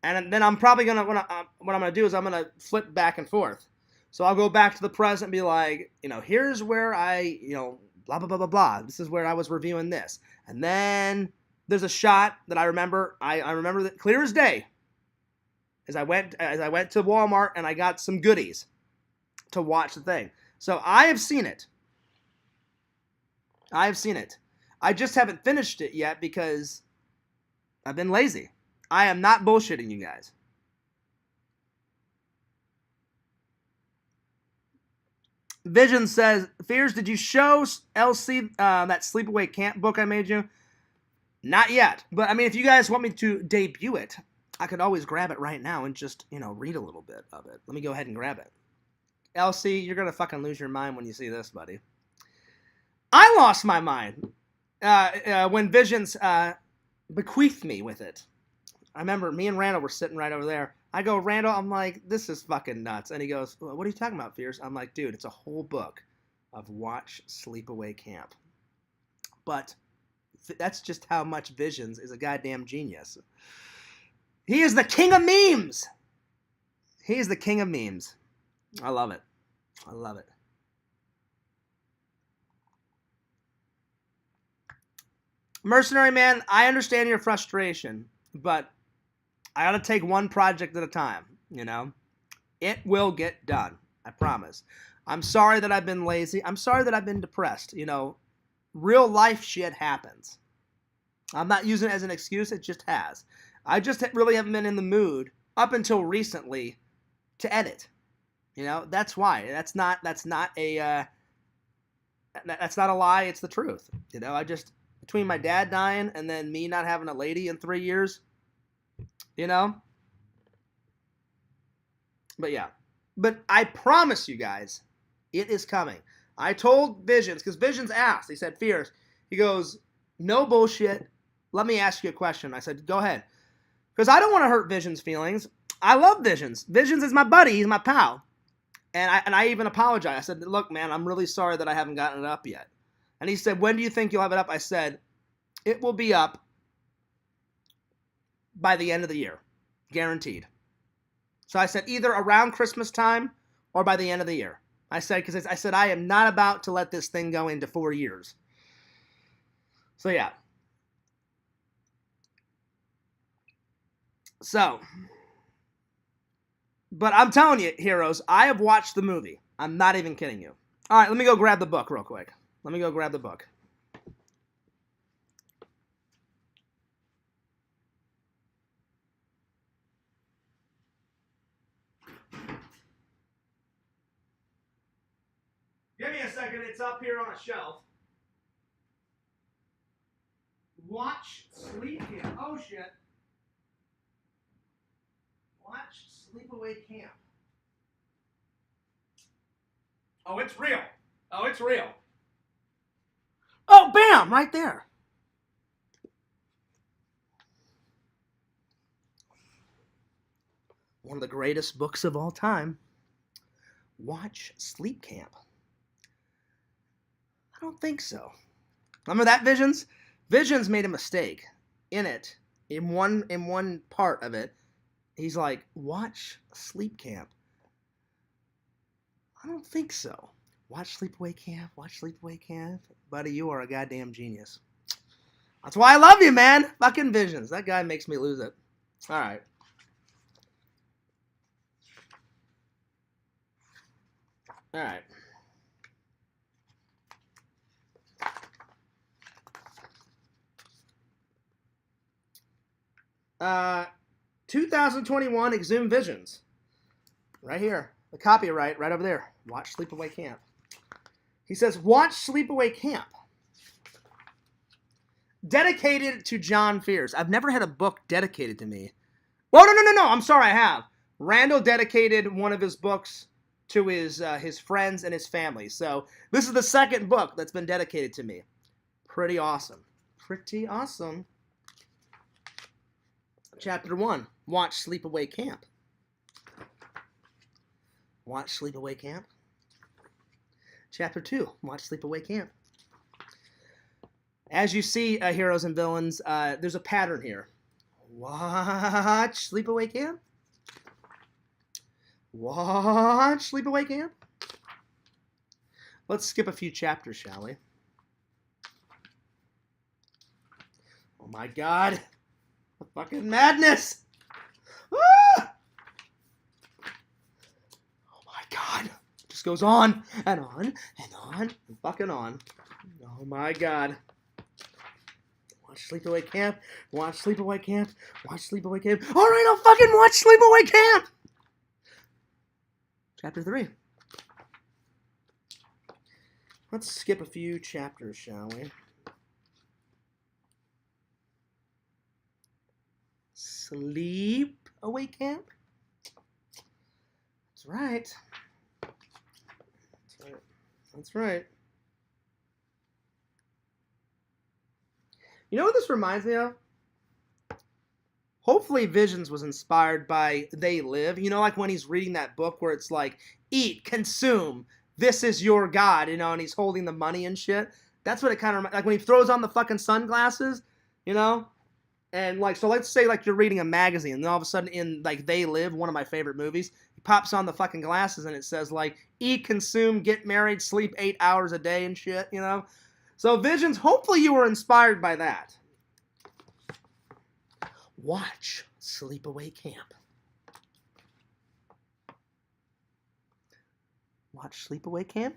S1: And then I'm probably going to, what I'm going to do is I'm going to flip back and forth. So I'll go back to the present and be like, you know, here's where I, you know, blah, blah, blah, blah, blah. This is where I was reviewing this. And then there's a shot that I remember. I remember that clear as day. As I went to Walmart and I got some goodies to watch the thing. So I have seen it. I just haven't finished it yet because I've been lazy. I am not bullshitting you guys. Vision says, Fears, did you show LC that Sleepaway Camp book I made you? Not yet. But, I mean, if you guys want me to debut it, I could always grab it right now and just, you know, read a little bit of it. Let me go ahead and grab it. LC, you're going to fucking lose your mind when you see this, buddy. I lost my mind when Visions bequeathed me with it. I remember me and Randall were sitting right over there. I go, Randall, I'm like, this is fucking nuts. And he goes, what are you talking about, Fierce? I'm like, dude, it's a whole book of Watch Sleepaway Camp. But that's just how much Visions is a goddamn genius. He is the king of memes. He is the king of memes. I love it. I love it. Mercenary Man, I understand your frustration, but I gotta take one project at a time, you know? It will get done. I promise. I'm sorry that I've been lazy. I'm sorry that I've been depressed. You know, real life shit happens. I'm not using it as an excuse. It just has. I just really haven't been in the mood up until recently to edit. You know, that's why. That's not a That's not a lie. It's the truth. You know, I just, between my dad dying and then me not having a lady in 3 years, you know. But yeah. But I promise you guys, it is coming. I told Visions, because Visions asked, he said, Fierce, he goes, no bullshit. Let me ask you a question. I said, go ahead. Because I don't want to hurt Visions' feelings. I love Visions. Visions is my buddy. He's my pal. And I even apologized. I said, look, man, I'm really sorry that I haven't gotten it up yet. And he said, when do you think you'll have it up? I said, it will be up by the end of the year. Guaranteed. So I said, either around Christmas time or by the end of the year. I said, because I said, I am not about to let this thing go into 4 years. So yeah. So, but I'm telling you, heroes, I have watched the movie. I'm not even kidding you. All right, let me go grab the book real quick. Let me go grab the book. Give me a second. It's up here on a shelf. Watch Sleep Camp. Oh, shit. Watch Sleepaway Camp. Oh, it's real. Oh, it's real. Oh, bam! Right there. One of the greatest books of all time. Watch Sleep Camp. I don't think so. Remember that, Visions? Visions made a mistake in it. In one part of it, he's like, watch Sleep Camp. I don't think so. Watch Sleepaway Camp. Watch Sleepaway Camp. Buddy, you are a goddamn genius. That's why I love you, man. Fucking Visions. That guy makes me lose it. All right. All right. 2021 Exhumed Visions. Right here. The copyright right over there. Watch Sleepaway Camp. He says, watch Sleepaway Camp. Dedicated to John Fierce. I've never had a book dedicated to me. Well, no. I'm sorry, I have. Randall dedicated one of his books to his friends and his family. So this is the second book that's been dedicated to me. Pretty awesome. Pretty awesome. Chapter 1. Watch Sleepaway Camp. Watch Sleepaway Camp. Chapter 2. Watch Sleepaway Camp. As you see, heroes and villains, there's a pattern here. Watch Sleepaway Camp. Watch Sleepaway Camp. Let's skip a few chapters, shall we? Oh my god. Fucking madness. Ah! Oh my god. Just goes on and on and on and fucking on. Oh my god. Watch Sleepaway Camp. Watch Sleepaway Camp. Watch Sleepaway Camp. Alright, I'll fucking watch Sleepaway Camp. Chapter 3. Let's skip a few chapters, shall we? Sleepaway Camp. That's right. That's right. That's right. You know what this reminds me of? Hopefully Visions was inspired by They Live. You know, like when he's reading that book where it's like, eat, consume, this is your God, you know, and he's holding the money and shit. That's what it kind of reminds, like when he throws on the fucking sunglasses, you know? And like, so let's say like you're reading a magazine and then all of a sudden in like They Live, one of my favorite movies, he pops on the fucking glasses and it says like, eat, consume, get married, sleep 8 hours a day and shit, you know? So Visions, hopefully you were inspired by that. Watch Sleepaway Camp. Watch Sleepaway Camp.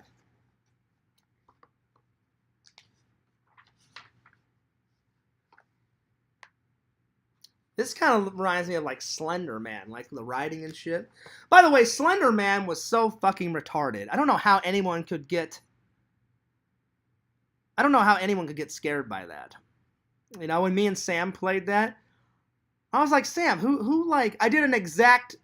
S1: This kind of reminds me of like Slender Man, like the writing and shit. By the way, Slender Man was so fucking retarded. I don't know how anyone could get I don't know how anyone could get scared by that. You know, when me and Sam played that, I was like, Sam, who like, I did an exact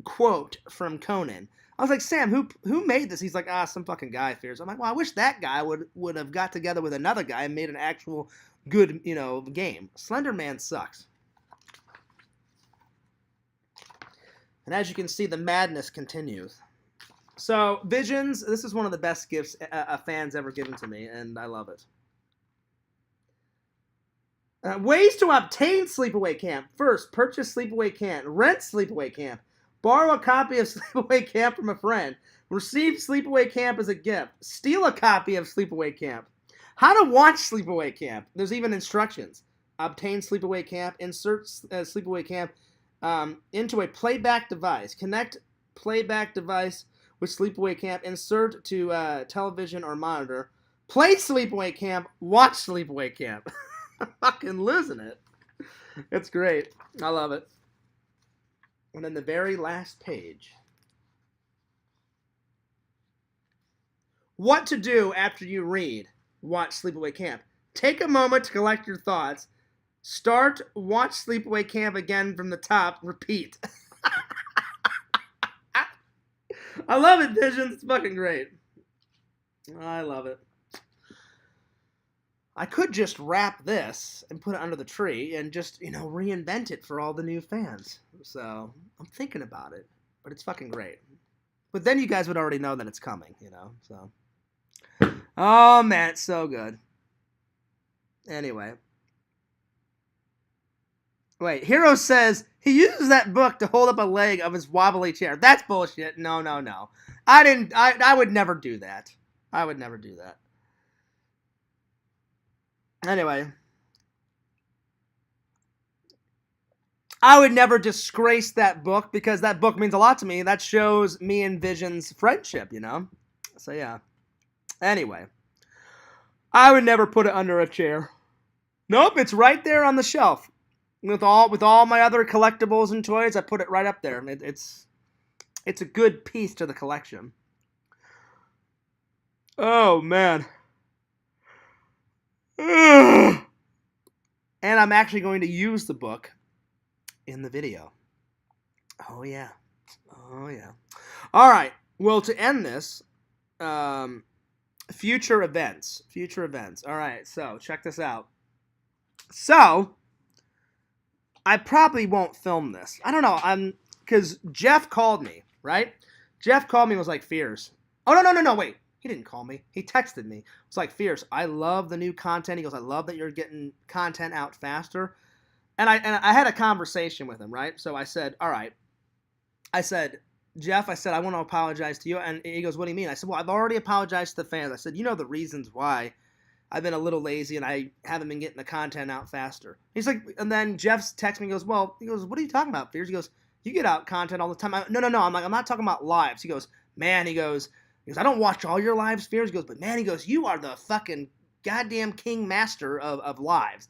S1: quote from Conan. I was like, Sam, who made this? He's like, some fucking guy, Fears. I'm like, well, I wish that guy would have got together with another guy and made an actual good, game. Slender Man sucks. And as you can see, the madness continues. So, Visions, this is one of the best gifts a fan's ever given to me, and I love it. Ways to obtain Sleepaway Camp. First, purchase Sleepaway Camp. Rent Sleepaway Camp. Borrow a copy of Sleepaway Camp from a friend. Receive Sleepaway Camp as a gift. Steal a copy of Sleepaway Camp. How to watch Sleepaway Camp. There's even instructions. Obtain Sleepaway Camp. Insert Sleepaway Camp into a playback device. Connect playback device with Sleepaway Camp. Insert to television or monitor. Play Sleepaway Camp. Watch Sleepaway Camp. I'm fucking losing it. It's great. I love it. And then the very last page. What to do after you read Watch Sleepaway Camp. Take a moment to collect your thoughts. Start Watch Sleepaway Camp again from the top. Repeat. I love it, Visions. It's fucking great. I love it. I could just wrap this and put it under the tree and just, reinvent it for all the new fans. So, I'm thinking about it. But it's fucking great. But then you guys would already know that it's coming, so. Oh, man, it's so good. Anyway. Wait, Hero says he uses that book to hold up a leg of his wobbly chair. That's bullshit. No. I would never do that. I would never do that. Anyway, I would never disgrace that book because that book means a lot to me. That shows me and Vision's friendship, So, yeah. Anyway, I would never put it under a chair. Nope, it's right there on the shelf. With all my other collectibles and toys, I put it right up there. It's a good piece to the collection. Oh, man. And I'm actually going to use the book in the video. Oh, yeah. All right. Well, to end this, future events. All right. So, check this out. So, I probably won't film this. I don't know. Because Jeff called me, right? Jeff called me and was like, Fears. Oh, no, wait. He didn't call me. He texted me. It's like, Fierce, I love the new content. He goes, I love that you're getting content out faster. And I had a conversation with him, right? So I said, all right. I said, Jeff, I want to apologize to you. And he goes, what do you mean? I said, well, I've already apologized to the fans. I said, the reasons why I've been a little lazy and I haven't been getting the content out faster. He's like, and then Jeff's text me and goes, what are you talking about, Fierce? He goes, you get out content all the time. No. I'm like, I'm not talking about lives. He goes, man, he goes, I don't watch all your lives, Fears. He goes, but man, he goes, you are the fucking goddamn king master of lives.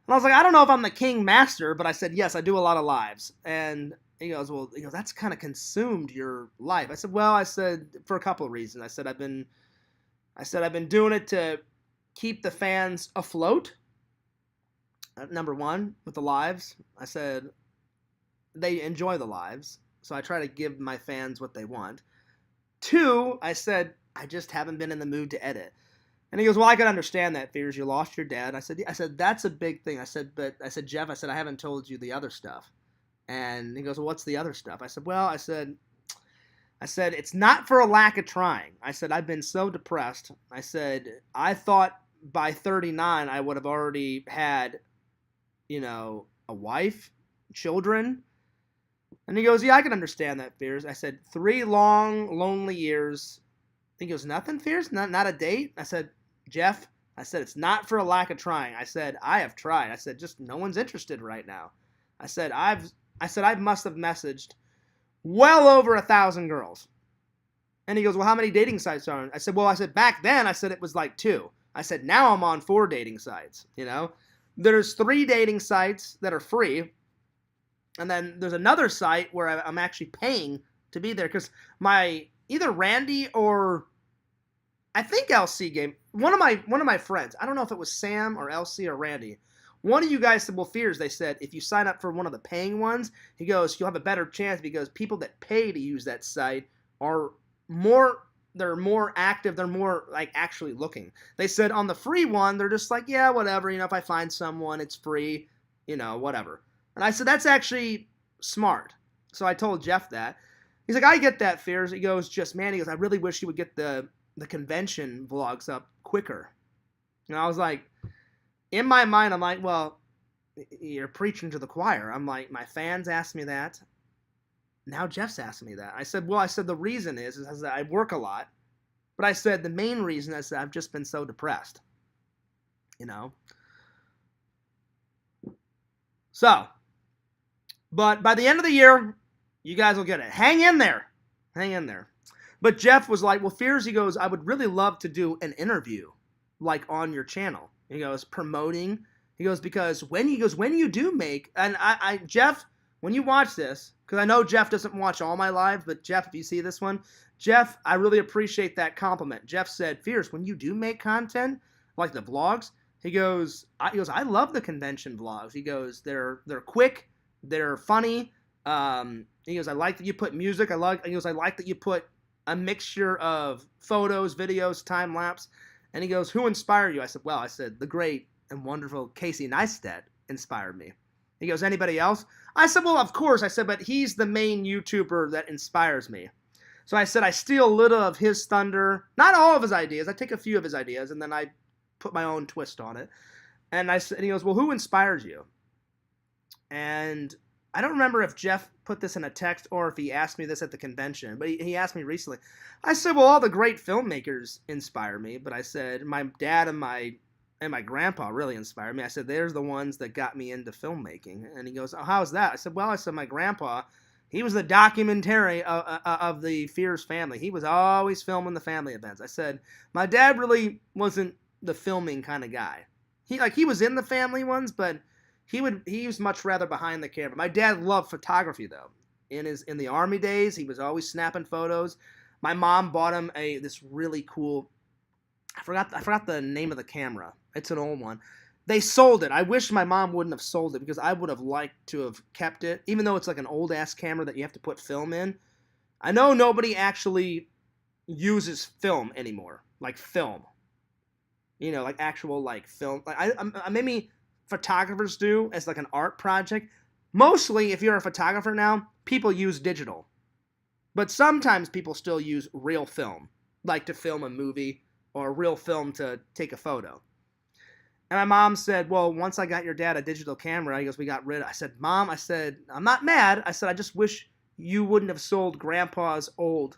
S1: And I was like, I don't know if I'm the king master, but I said, yes, I do a lot of lives. And he goes, that's kind of consumed your life. I said, for a couple of reasons. I said, I've been doing it to keep the fans afloat. Number one, with the lives. I said, they enjoy the lives. So I try to give my fans what they want. Two, I said, I just haven't been in the mood to edit. And he goes, well, I can understand that, Fears. You lost your dad. I said, that's a big thing. I said, Jeff, I haven't told you the other stuff. And he goes, well, what's the other stuff? I said, it's not for a lack of trying. I said, I've been so depressed. I said, I thought by 39 I would have already had, a wife, children. And he goes, yeah, I can understand that, Fears. I said, 3 long, lonely years. He goes, nothing, Fears? Not a date? I said, Jeff, it's not for a lack of trying. I said, I have tried. I said, just no one's interested right now. I said, I must have messaged well over 1,000 girls. And he goes, well, how many dating sites are on? I said, back then, it was like 2. I said, now I'm on 4 dating sites, There's 3 dating sites that are free. And then there's another site where I'm actually paying to be there because either Randy or I think LC gave one of my friends, I don't know if it was Sam or Elsie or Randy. One of you guys said, well, Fears, they said, if you sign up for one of the paying ones, he goes, you'll have a better chance because people that pay to use that site are they're more active, they're more like actually looking. They said on the free one, they're just like, yeah, whatever, if I find someone, it's free, whatever. And I said, that's actually smart. So I told Jeff that. He's like, I get that, Fears. He goes, he goes, I really wish you would get the convention vlogs up quicker. And I was like, in my mind, I'm like, well, you're preaching to the choir. I'm like, my fans asked me that. Now Jeff's asking me that. I said, the reason is that I work a lot. But I said, the main reason is that I've just been so depressed. So, but by the end of the year, you guys will get it. Hang in there. But Jeff was like, well, Fears, he goes, I would really love to do an interview, like on your channel. He goes, promoting. He goes, because when you do make, and Jeff, when you watch this, because I know Jeff doesn't watch all my lives, but Jeff, if you see this one, Jeff, I really appreciate that compliment. Jeff said, Fears, when you do make content, like the vlogs, he goes, I love the convention vlogs. He goes, they're quick, they're funny. He goes, I like that you put music. I like that you put a mixture of photos, videos, time lapse. And he goes, who inspired you? I said, the great and wonderful Casey Neistat inspired me. He goes, anybody else? I said, well, of course. I said, but he's the main YouTuber that inspires me. So I said, I steal a little of his thunder, not all of his ideas. I take a few of his ideas, and then I put my own twist on it. And he goes, well, who inspires you? And I don't remember if Jeff put this in a text or if he asked me this at the convention, but he asked me recently. I said, well, all the great filmmakers inspire me, but I said, my dad and my grandpa really inspired me. I said, there's the ones that got me into filmmaking. And he goes, oh, how's that? I said, my grandpa, he was the documentary of the Fears family. He was always filming the family events. I said, my dad really wasn't the filming kind of guy. He was in the family ones, but he was much rather behind the camera. My dad loved photography though. In the army days, he was always snapping photos. My mom bought him this really cool, I forgot the name of the camera. It's an old one. They sold it. I wish my mom wouldn't have sold it because I would have liked to have kept it, even though it's like an old ass camera that you have to put film in. I know nobody actually uses film anymore, like film. Like actual like film. Like I maybe photographers do as like an art project. Mostly, if you're a photographer now, people use digital. But sometimes people still use real film, like to film a movie or real film to take a photo. And my mom said, well, once I got your dad a digital camera, he goes, we got rid of it. I said, Mom, I'm not mad. I said, I just wish you wouldn't have sold Grandpa's old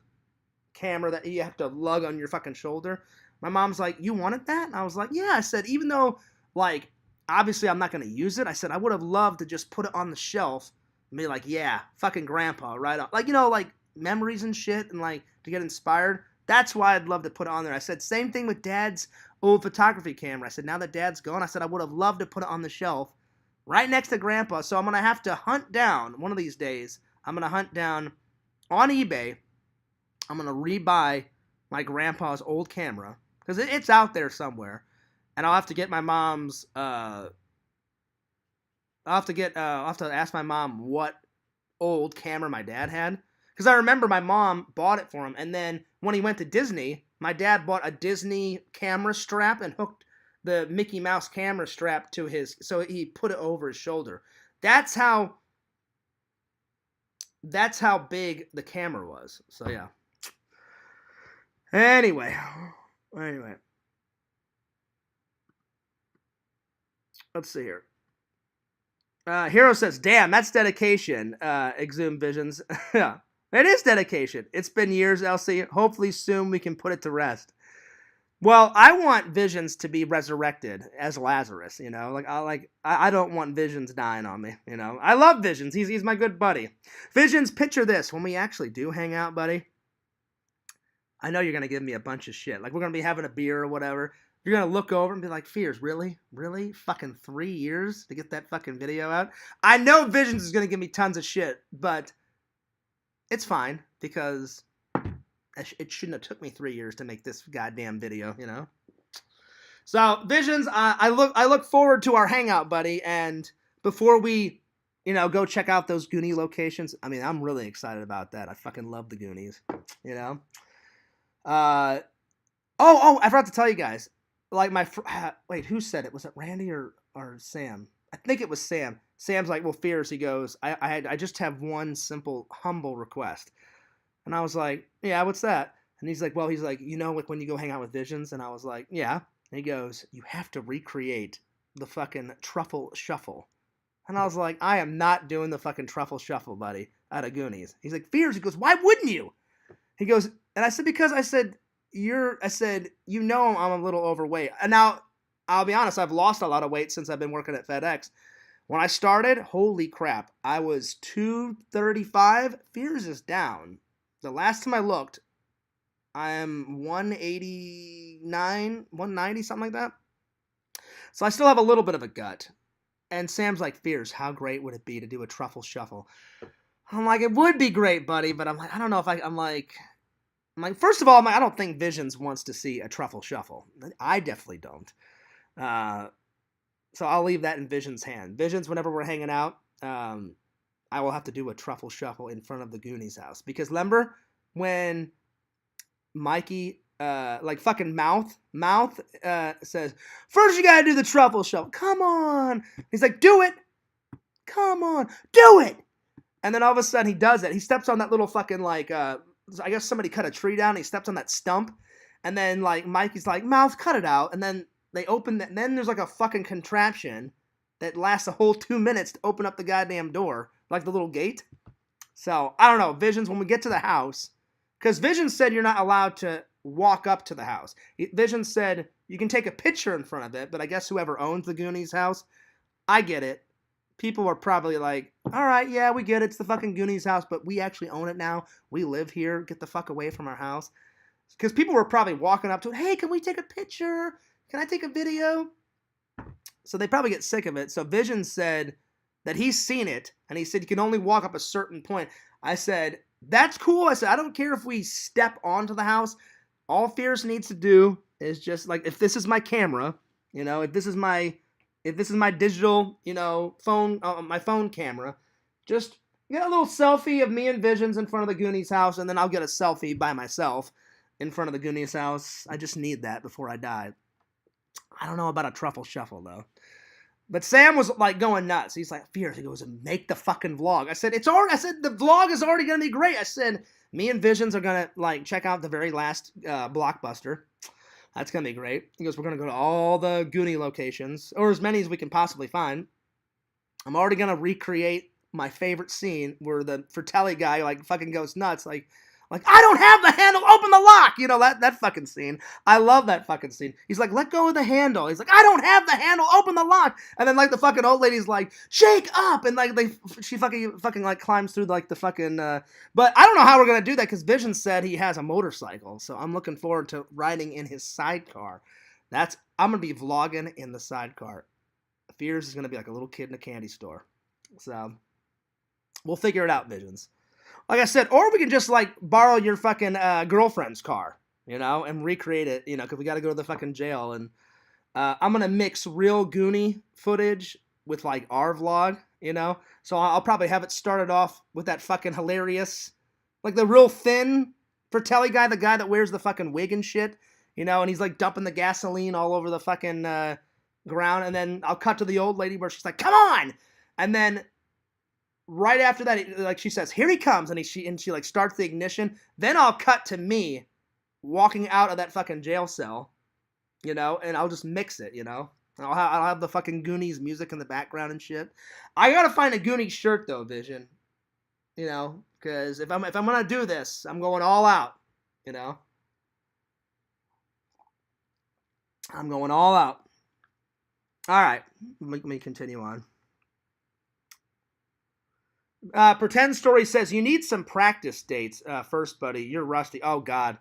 S1: camera that you have to lug on your fucking shoulder. My mom's like, you wanted that? And I was like, yeah. I said, even though, like, obviously I'm not going to use it, I said, I would have loved to just put it on the shelf and be like, yeah, fucking Grandpa, right on. Like, like memories and shit and, like, to get inspired. That's why I'd love to put it on there. I said, same thing with Dad's old photography camera. I said, now that Dad's gone, I said, I would have loved to put it on the shelf right next to Grandpa. So I'm going to have to hunt down, one of these days, I'm going to hunt down on eBay. I'm going to rebuy my grandpa's old camera because it's out there somewhere. And I'll have to get my mom's, I'll have to ask my mom what old camera my dad had. Because I remember my mom bought it for him, and then when he went to Disney, my dad bought a Disney camera strap and hooked the Mickey Mouse camera strap to so he put it over his shoulder. That's how big the camera was. So yeah. Anyway. Let's see here. Hero says, damn, that's dedication, Exhumed Visions. Yeah. It is dedication. It's been years, Elsie. Hopefully soon we can put it to rest. Well, I want Visions to be resurrected as Lazarus, I don't want Visions dying on me, I love Visions. He's my good buddy. Visions, picture this. When we actually do hang out, buddy, I know you're going to give me a bunch of shit. Like, we're going to be having a beer or whatever. You're going to look over and be like, Fears, really? Really? Fucking 3 years to get that fucking video out? I know Visions is going to give me tons of shit, but it's fine, because it shouldn't have took me 3 years to make this goddamn video, So Visions, I look forward to our hangout, buddy. And before we, go check out those Goonie locations. I mean, I'm really excited about that. I fucking love the Goonies. You know. I forgot to tell you guys. Like wait, who said it? Was it Randy or Sam? I think it was Sam. Sam's like, well, Fierce. He goes, I just have one simple, humble request. And I was like, yeah, what's that? And he's like, like, like when you go hang out with Visions? And I was like, yeah. And he goes, you have to recreate the fucking truffle shuffle. And I was like, I am not doing the fucking truffle shuffle, buddy, out of Goonies. He's like, Fears. He goes, why wouldn't you? He goes, and I said, because I said, I'm a little overweight. And now, I'll be honest, I've lost a lot of weight since I've been working at FedEx. When I started, holy crap, I was 235. Fears is down. The last time I looked, I am 189, 190, something like that. So I still have a little bit of a gut. And Sam's like, Fears, how great would it be to do a truffle shuffle? I'm like, it would be great, buddy, but I'm like, I don't know if I'm like, first of all, I don't think Visions wants to see a truffle shuffle. I definitely don't. So I'll leave that in Visions' hand. Visions, whenever we're hanging out, I will have to do a truffle shuffle in front of the Goonies house. Because remember when Mikey, fucking Mouth says, first you gotta do the truffle shuffle. Come on. He's like, do it. Come on. Do it. And then all of a sudden he does it. He steps on that little fucking I guess somebody cut a tree down. And he steps on that stump. And then Mikey's like, Mouth, cut it out. And then they open that. And then there's like a fucking contraption that lasts a whole 2 minutes to open up the goddamn door. Like the little gate. So, I don't know. Visions, when we get to the house. Because Visions said you're not allowed to walk up to the house. Visions said you can take a picture in front of it. But I guess whoever owns the Goonies house. I get it. People are probably like, all right, yeah, we get it. It's the fucking Goonies house. But we actually own it now. We live here. Get the fuck away from our house. Because people were probably walking up to it. Hey, can we take a picture? Can I take a video? So they probably get sick of it. So Vision said that he's seen it. And he said you can only walk up a certain point. I said, that's cool. I said, I don't care if we step onto the house. All Fierce needs to do is just if this is my camera, if this is my digital, phone, my phone camera, just get a little selfie of me and Visions in front of the Goonies house. And then I'll get a selfie by myself in front of the Goonies house. I just need that before I die. I don't know about a truffle shuffle, though. But Sam was, going nuts. He's like, Fierce. He goes, make the fucking vlog. I said, the vlog is already going to be great. I said, me and Visions are going to, check out the very last Blockbuster. That's going to be great. He goes, we're going to go to all the Goonie locations, or as many as we can possibly find. I'm already going to recreate my favorite scene where the Fratelli guy, fucking goes nuts. I don't have the handle, open the lock! That fucking scene. I love that fucking scene. He's like, let go of the handle. He's like, I don't have the handle, open the lock! And then, the fucking old lady's like, shake up! And, she fucking climbs through, the fucking, But I don't know how we're gonna do that, because Vision said he has a motorcycle, so I'm looking forward to riding in his sidecar. I'm gonna be vlogging in the sidecar. Fears is gonna be like a little kid in a candy store. So, we'll figure it out, Visions. Like I said, or we can just, borrow your fucking girlfriend's car, and recreate it, because we got to go to the fucking jail. And I'm going to mix real Goonie footage with, our vlog, So I'll probably have it started off with that fucking hilarious, the real thin Fratelli guy, the guy that wears the fucking wig and shit, and he's, dumping the gasoline all over the fucking ground. And then I'll cut to the old lady where she's like, come on! And then right after that, she says, here he comes, and she starts the ignition. Then I'll cut to me walking out of that fucking jail cell, and I'll just mix it, I'll have the fucking Goonies music in the background and shit. I gotta find a Goonies shirt though, Vision, because if I'm gonna do this, I'm going all out, I'm going all out. All right, let me continue on. Pretend Story says, you need some practice dates first, buddy. You're rusty. Oh, God.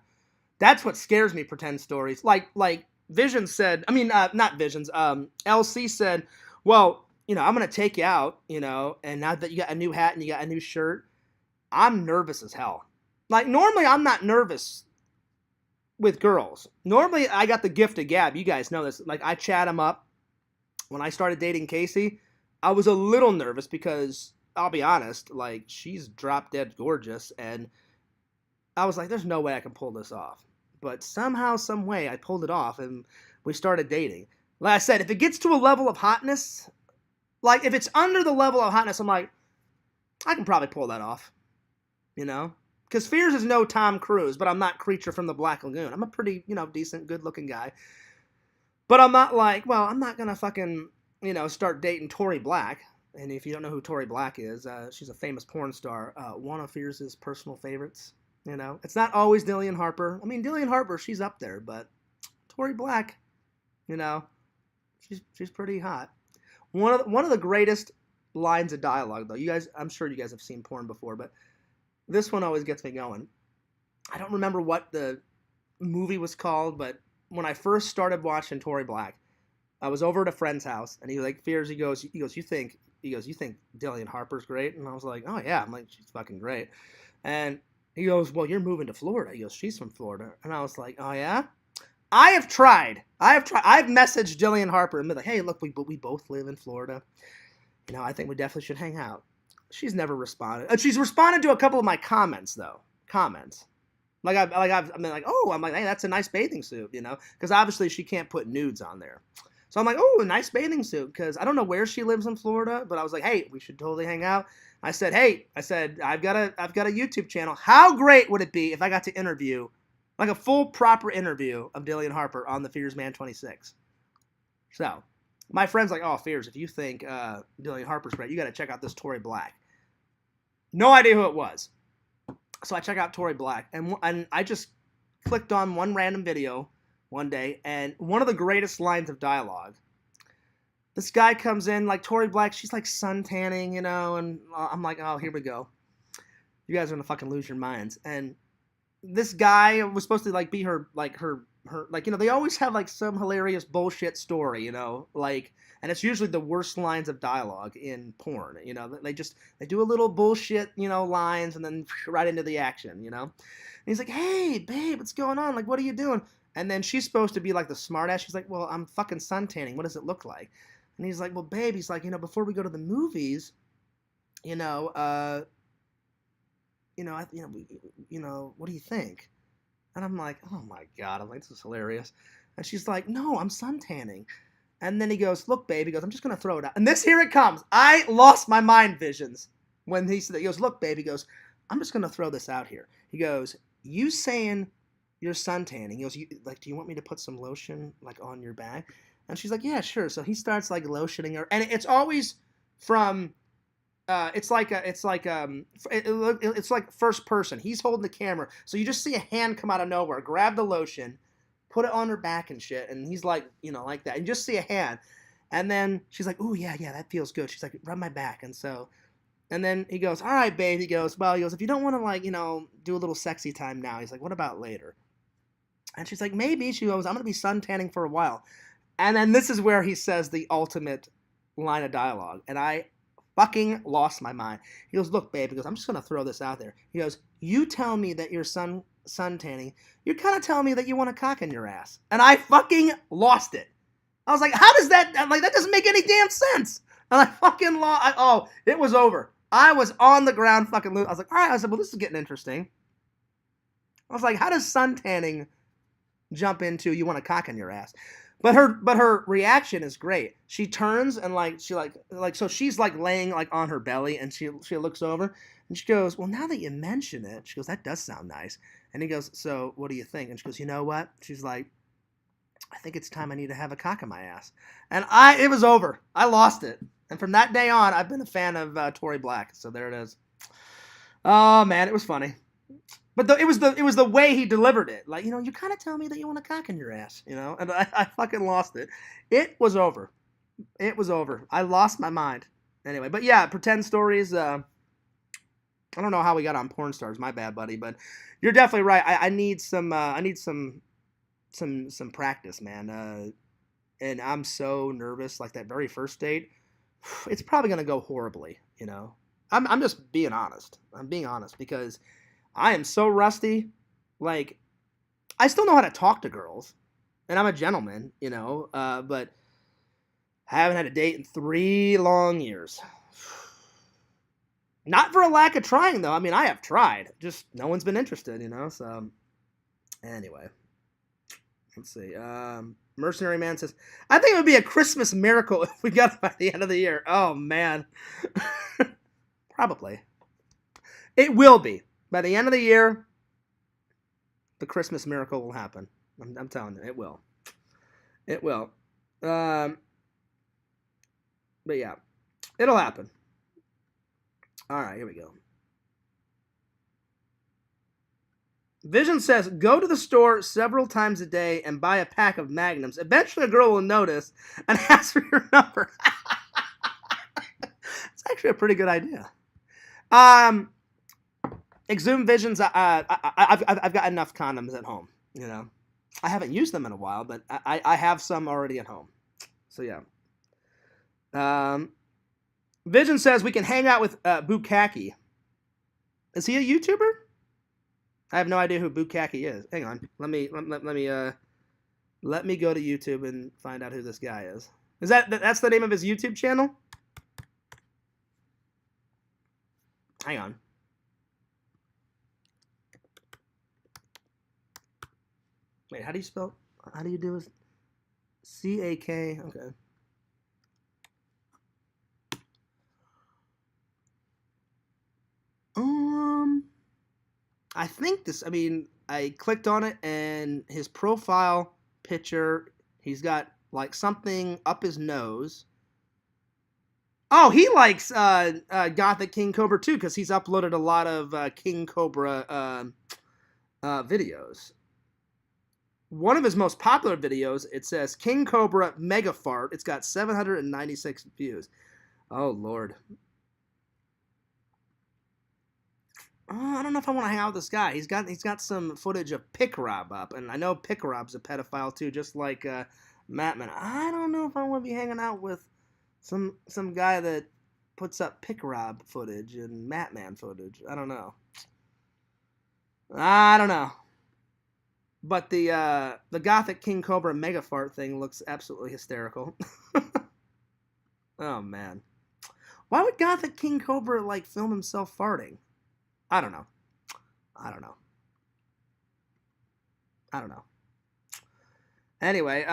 S1: That's what scares me, Pretend Stories. Like Vision said, not Visions, LC said, well, I'm going to take you out, and now that you got a new hat and you got a new shirt, I'm nervous as hell. Normally I'm not nervous with girls. Normally, I got the gift of gab. You guys know this. Like, I chat them up. When I started dating Casey, I was a little nervous because I'll be honest, like, she's drop dead gorgeous, and I was like, there's no way I can pull this off. But somehow, some way, I pulled it off, and we started dating. Like I said, if it gets to a level of hotness, like, if it's under the level of hotness, I'm like, I can probably pull that off, you know? Because Fears is no Tom Cruise, but I'm not Creature from the Black Lagoon. I'm a pretty, decent, good-looking guy. But I'm not like, well, I'm not going to fucking, start dating Tori Black. And if you don't know who Tori Black is, she's a famous porn star. One of Fears' personal favorites. It's not always Dillian Harper. I mean, Dillian Harper, she's up there, but Tori Black, she's pretty hot. One of the greatest lines of dialogue, though. You guys, I'm sure you guys have seen porn before, but this one always gets me going. I don't remember what the movie was called, but when I first started watching Tori Black, I was over at a friend's house, and he was like, Fears, he goes, you think Dillian Harper's great? And I was like, oh yeah, I'm like, she's fucking great. And he goes, well, you're moving to Florida. He goes, she's from Florida. And I was like, oh yeah? I've messaged Dillian Harper and been like, hey, look, we both live in Florida. I think we definitely should hang out. She's never responded. She's responded to a couple of my comments, though. I'm like, hey, that's a nice bathing suit, because obviously she can't put nudes on there. So I'm like, oh, a nice bathing suit, because I don't know where she lives in Florida, but I was like, hey, we should totally hang out. I said, I've got a YouTube channel. How great would it be if I got to interview, like a full proper interview of Dillian Harper on the Fears Man 26? So my friend's like, oh, Fears, if you think Dillian Harper's great, you got to check out this Tori Black. No idea who it was. So I check out Tori Black, and I just clicked on one random video one day, and one of the greatest lines of dialogue. This guy comes in, like, Tori Black, she's like sun tanning, and I'm like, oh, here we go. You guys are gonna fucking lose your minds. And this guy was supposed to like be her they always have like some hilarious bullshit story, and it's usually the worst lines of dialogue in porn. They do a little bullshit, lines, and then right into the action, And he's like, hey, babe, what's going on? Like, what are you doing? And then she's supposed to be like the smartass. She's like, well, I'm fucking sun tanning. What does it look like? And he's like, well, babe, he's like, before we go to the movies, what do you think? And I'm like, oh my God, I'm like, this is hilarious. And she's like, no, I'm sun tanning. And then he goes, look, babe, he goes, I'm just going to throw it out. And here it comes. I lost my mind visions when he said that. He goes, look, babe, he goes, I'm just going to throw this out here. He goes, you saying you're sun tanning. He goes, do you want me to put some lotion like on your back? And she's like, yeah, sure. So he starts like lotioning her. And it's always from... it's like first person. He's holding the camera, so you just see a hand come out of nowhere, grab the lotion, put it on her back and shit, and he's like, like that, and you just see a hand, and then she's like, ooh, yeah, that feels good. She's like, rub my back, and then he goes, all right, babe. He goes, if you don't want to like, do a little sexy time now, he's like, what about later? And she's like, maybe. She goes, I'm gonna be sun tanning for a while, and then this is where he says the ultimate line of dialogue, and I fucking lost my mind. He goes, look, babe, he goes, I'm just going to throw this out there. He goes, you tell me that you're sun tanning. You're kind of telling me that you want a cock in your ass. And I fucking lost it. I was like, how does that, that doesn't make any damn sense. And I fucking lost, it was over. I was on the ground fucking losing. I was like, all right. I said, well, this is getting interesting. I was like, how does sun tanning jump into you want a cock in your ass? But her reaction is great. She turns and so she's like laying like on her belly, and she looks over and she goes, well, now that you mention it, she goes, that does sound nice. And he goes, so what do you think? And she goes, you know what? She's like, I think it's time I need to have a cock in my ass. And it was over. I lost it. And from that day on, I've been a fan of Tori Black. So there it is. Oh man, it was funny. But it was the way he delivered it. Like, you kind of tell me that you want a cock in your ass, And I fucking lost it. It was over. I lost my mind. Anyway, but yeah, pretend stories. I don't know how we got on porn stars. My bad, buddy. But you're definitely right. I need some practice, man. And I'm so nervous. Like that very first date, it's probably gonna go horribly. I'm just being honest. I'm being honest because I am so rusty. Like, I still know how to talk to girls, and I'm a gentleman, but haven't had a date in 3 long years. Not for a lack of trying, though. I mean, I have tried. Just no one's been interested, So, anyway. Let's see. Mercenary Man says, I think it would be a Christmas miracle if we got it by the end of the year. Oh, man. Probably. It will be. By the end of the year, the Christmas miracle will happen. I'm telling you, it will. It will. But yeah, it'll happen. All right, here we go. Vision says, go to the store several times a day and buy a pack of Magnums. Eventually a girl will notice and ask for your number. It's actually a pretty good idea. Exhumed Visions, I've got enough condoms at home, I haven't used them in a while, but I have some already at home. So, yeah. Vision says we can hang out with Bukkake. Is he a YouTuber? I have no idea who Bukkake is. Hang on. Let me go to YouTube and find out who this guy is. That's the name of his YouTube channel? Hang on. Wait, how do you do this? C-A-K, okay. I think I clicked on it and his profile picture, he's got like something up his nose. Oh, he likes Gothic King Cobra too, because he's uploaded a lot of King Cobra videos. One of his most popular videos, it says King Cobra Mega Fart. It's got 796 views. Oh, Lord. I don't know if I want to hang out with this guy. He's got some footage of Pickrob up, and I know Pickrob's a pedophile too, just like Mattman. I don't know if I want to be hanging out with some guy that puts up Pickrob footage and Mattman footage. I don't know. But the Gothic King Cobra Mega Fart thing looks absolutely hysterical. Oh man, why would Gothic King Cobra film himself farting? I don't know. Anyway,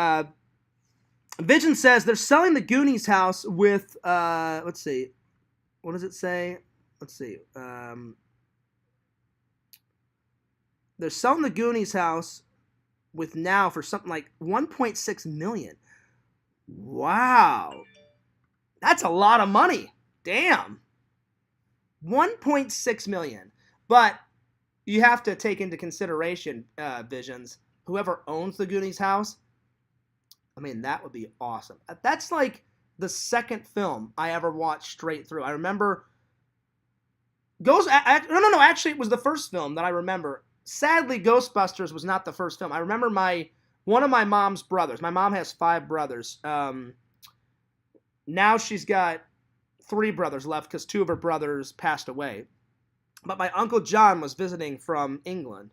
S1: Vision says they're selling the Goonies house with, let's see. What does it say? Let's see. They're selling the Goonies house with now for something like $1.6 million. Wow. That's a lot of money. Damn. $1.6 million. But you have to take into consideration, Visions, whoever owns the Goonies house, that would be awesome. That's like the second film I ever watched straight through. I remember actually it was the first film that I remember. Sadly, Ghostbusters was not the first film. I remember one of my mom's brothers. My mom has 5 brothers. Now she's got 3 brothers left because 2 of her brothers passed away. But my Uncle John was visiting from England.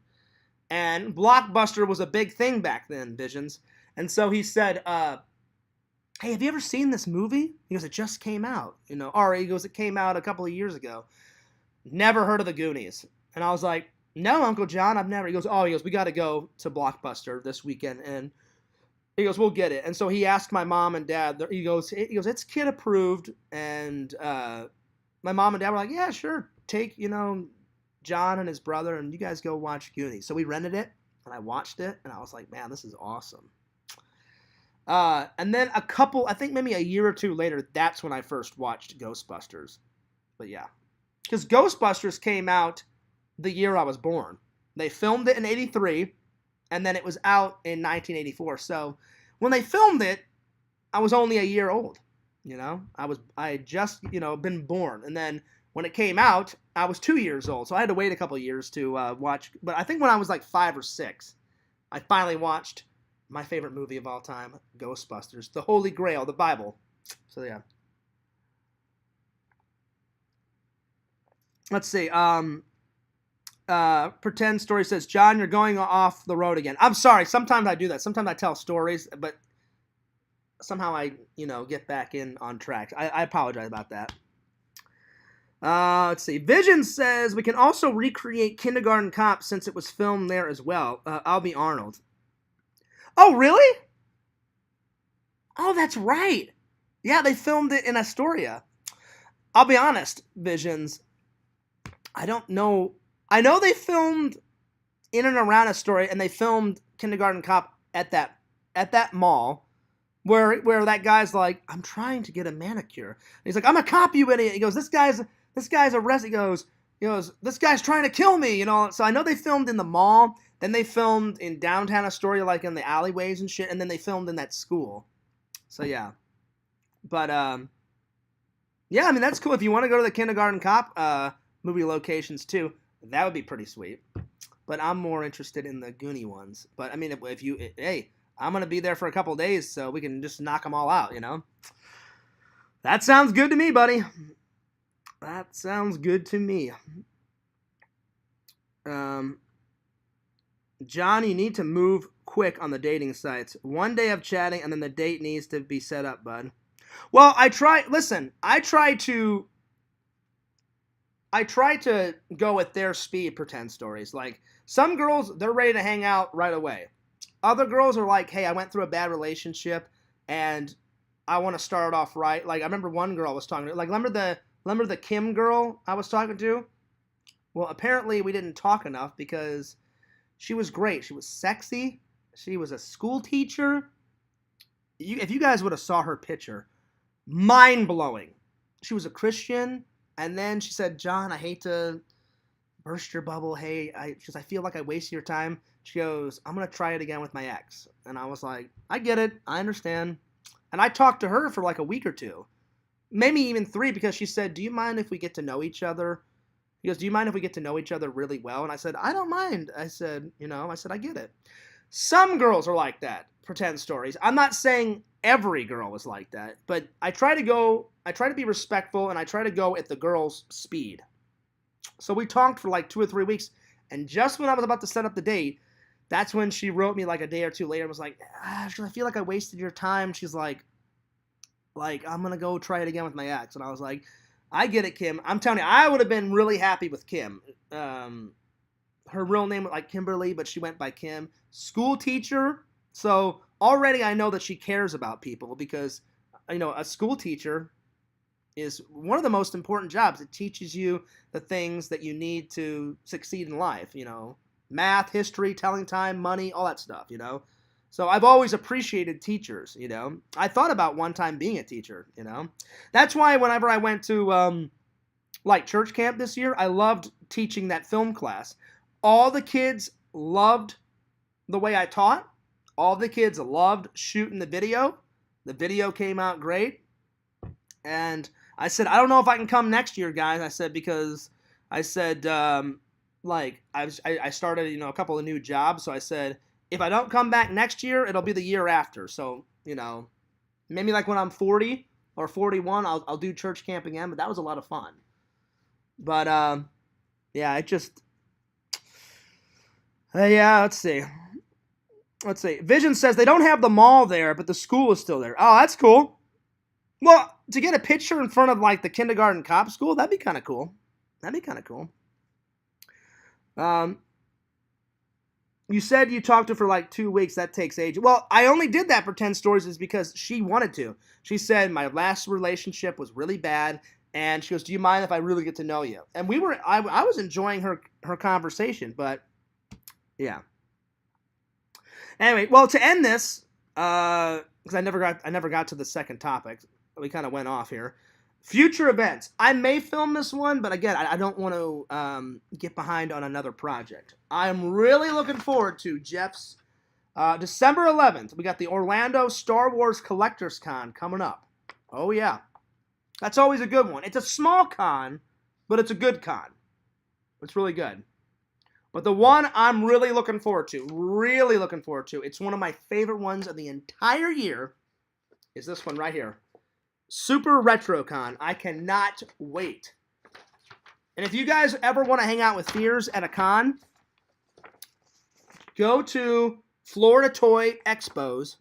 S1: And Blockbuster was a big thing back then, Visions. And so he said, hey, have you ever seen this movie? He goes, it just came out. Or he goes, it came out a couple of years ago. Never heard of the Goonies. And I was like, no, Uncle John, I've never. He goes, we got to go to Blockbuster this weekend. And he goes, we'll get it. And so he asked my mom and dad. He goes, it's kid approved. And my mom and dad were like, yeah, sure. Take, John and his brother, and you guys go watch Goonies. So we rented it, and I watched it, and I was like, man, this is awesome. And then I think maybe a year or 2 later, that's when I first watched Ghostbusters. But yeah. Because Ghostbusters came out the year I was born. They filmed it in 83, and then it was out in 1984. So when they filmed it, I was only a year old. I had just, been born. And then when it came out, I was 2 years old. So I had to wait a couple of years to watch. But I think when I was like 5 or 6, I finally watched my favorite movie of all time, Ghostbusters, the Holy Grail, the Bible. So yeah. Let's see. Pretend Story says, John, you're going off the road again. I'm sorry. Sometimes I do that. Sometimes I tell stories, but somehow I, get back in on track. I apologize about that. Let's see. Vision says we can also recreate Kindergarten Cop since it was filmed there as well. I'll be Arnold. Oh, really? Oh, that's right. Yeah, they filmed it in Astoria. I'll be honest, Visions. I don't know. I know they filmed in and around Astoria, and they filmed Kindergarten Cop at that mall where that guy's like, I'm trying to get a manicure. And he's like, I'm a cop, you idiot. He goes, this guy's arrested. He goes, this guy's trying to kill me, So I know they filmed in the mall. Then they filmed in downtown Astoria, like in the alleyways and shit. And then they filmed in that school. So yeah. But yeah, I mean that's cool. If you want to go to the Kindergarten Cop movie locations too, that would be pretty sweet. But I'm more interested in the Goonie ones. But I mean, hey, I'm gonna be there for a couple days, so we can just knock them all out. That sounds good to me, buddy. That sounds good to me. John, you need to move quick on the dating sites. One day of chatting, and then the date needs to be set up, bud. Well, I try to go at their speed, Pretend Stories. Like, some girls, they're ready to hang out right away. Other girls are like, hey, I went through a bad relationship, and I want to start off right. Like, I remember one girl I was talking to. Like, remember the Kim girl I was talking to? Well, apparently we didn't talk enough because she was great. She was sexy. She was a school teacher. If you guys would have saw her picture, mind-blowing. She was a Christian, and then she said, John, I hate to burst your bubble. Hey, I feel like I wasted your time. She goes, I'm going to try it again with my ex. And I was like, I get it. I understand. And I talked to her for like a week or two. Maybe even 3, because she said, do you mind if we get to know each other? He goes, do you mind if we get to know each other really well? And I said, I don't mind. I said, I get it. Some girls are like that, Pretend Stories. I'm not saying every girl is like that, but I try to be respectful, and I try to go at the girl's speed. So we talked for like 2 or 3 weeks, and just when I was about to set up the date, that's when she wrote me like a day or two later and was like, I feel like I wasted your time. She's like, I'm going to go try it again with my ex. And I was like, I get it, Kim. I'm telling you, I would have been really happy with Kim. Her real name was like Kimberly, but she went by Kim. School teacher. So already I know that she cares about people because, a school teacher is one of the most important jobs. It teaches you the things that you need to succeed in life, math, history, telling time, money, all that stuff, So I've always appreciated teachers, I thought about one time being a teacher, That's why whenever I went to, church camp this year, I loved teaching that film class. All the kids loved the way I taught. All the kids loved shooting the video. The video came out great. And I said, I don't know if I can come next year, guys. I said, because I said, I started, a couple of new jobs. So I said, if I don't come back next year, it'll be the year after. So, maybe like when I'm 40 or 41, I'll do church camp again. But that was a lot of fun. But, yeah, let's see. Vision says they don't have the mall there, but the school is still there. Oh, that's cool. Well, to get a picture in front of like the Kindergarten Cop school, that'd be kind of cool. You said you talked to her for like 2 weeks. That takes ages. Well, I only did that for 10 stories is because she wanted to. She said my last relationship was really bad, and she goes, "Do you mind if I really get to know you?" And I was enjoying her conversation, but yeah. Anyway, well, to end this, because I never got to the second topic. We kind of went off here. Future events. I may film this one, but again, I don't want to get behind on another project. I'm really looking forward to Jeff's December 11th. We got the Orlando Star Wars Collectors Con coming up. Oh, yeah. That's always a good one. It's a small con, but it's a good con. It's really good. But the one I'm really looking forward to, it's one of my favorite ones of the entire year, is this one right here. Super RetroCon. I cannot wait. And if you guys ever want to hang out with Fears at a con, go to Florida Toy Expos,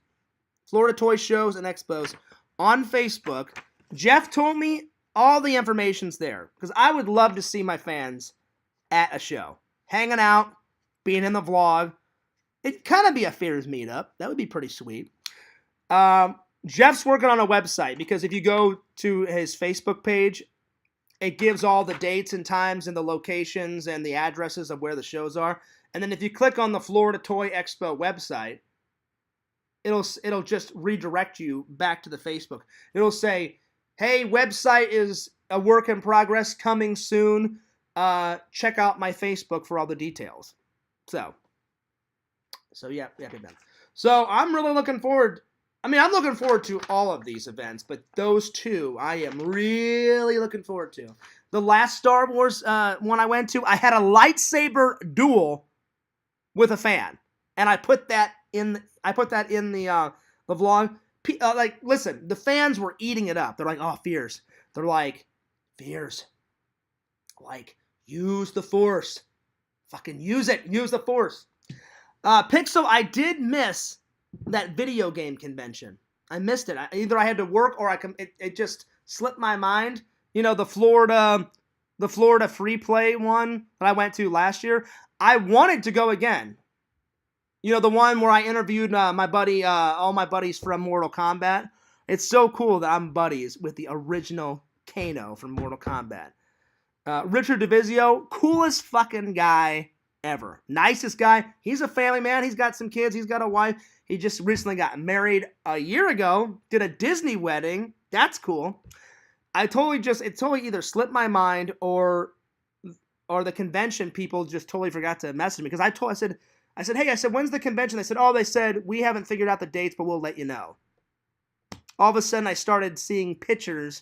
S1: Florida Toy Shows and Expos on Facebook. Jeff told me all the information's there because I would love to see my fans at a show, hanging out, being in the vlog. It'd kind of be a Fears meetup. That would be pretty sweet. Jeff's working on a website because if you go to his Facebook page, it gives all the dates and times and the locations and the addresses of where the shows are. And then if you click on the Florida Toy Expo website, it'll just redirect you back to the Facebook. It'll say, hey, website is a work in progress, coming soon. Check out my Facebook for all the details. So yeah. So I'm really looking forward. I'm looking forward to all of these events, but those two I am really looking forward to. The last Star Wars one I went to, I had a lightsaber duel with a fan, and I put that in the vlog. Listen, the fans were eating it up. They're like, oh, Fears. They're like, Fears. Like, use the Force. Fucking use it. Use the Force. Pixel, I did miss that video game convention. I missed it. Either I had to work or it just slipped my mind. You know, the Florida free play one that I went to last year. I wanted to go again. You know, the one where I interviewed my buddy, all my buddies from Mortal Kombat. It's so cool that I'm buddies with the original Kano from Mortal Kombat. Richard DeVizio, coolest fucking guy ever. Nicest guy. He's a family man. He's got some kids. He's got a wife. He just recently got married a year ago. Did a Disney wedding. That's cool. It totally either slipped my mind or the convention people just totally forgot to message me because I said, hey, when's the convention? They said, we haven't figured out the dates, but we'll let you know. All of a sudden, I started seeing pictures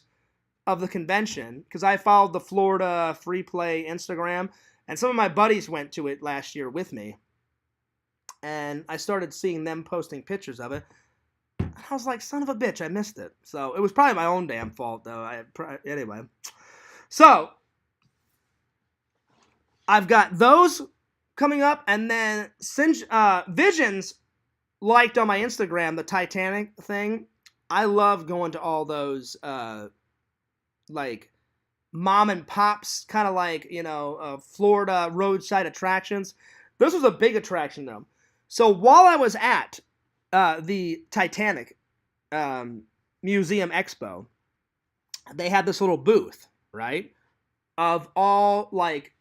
S1: of the convention because I followed the Florida Free Play Instagram, and some of my buddies went to it last year with me. And I started seeing them posting pictures of it. And I was like, son of a bitch, I missed it. So it was probably my own damn fault, though. Anyway. So I've got those coming up. And then Visions liked on my Instagram the Titanic thing. I love going to all those like mom and pops, kind of like, Florida roadside attractions. This was a big attraction, though. So while I was at the Titanic Museum Expo, they had this little booth, right, of all like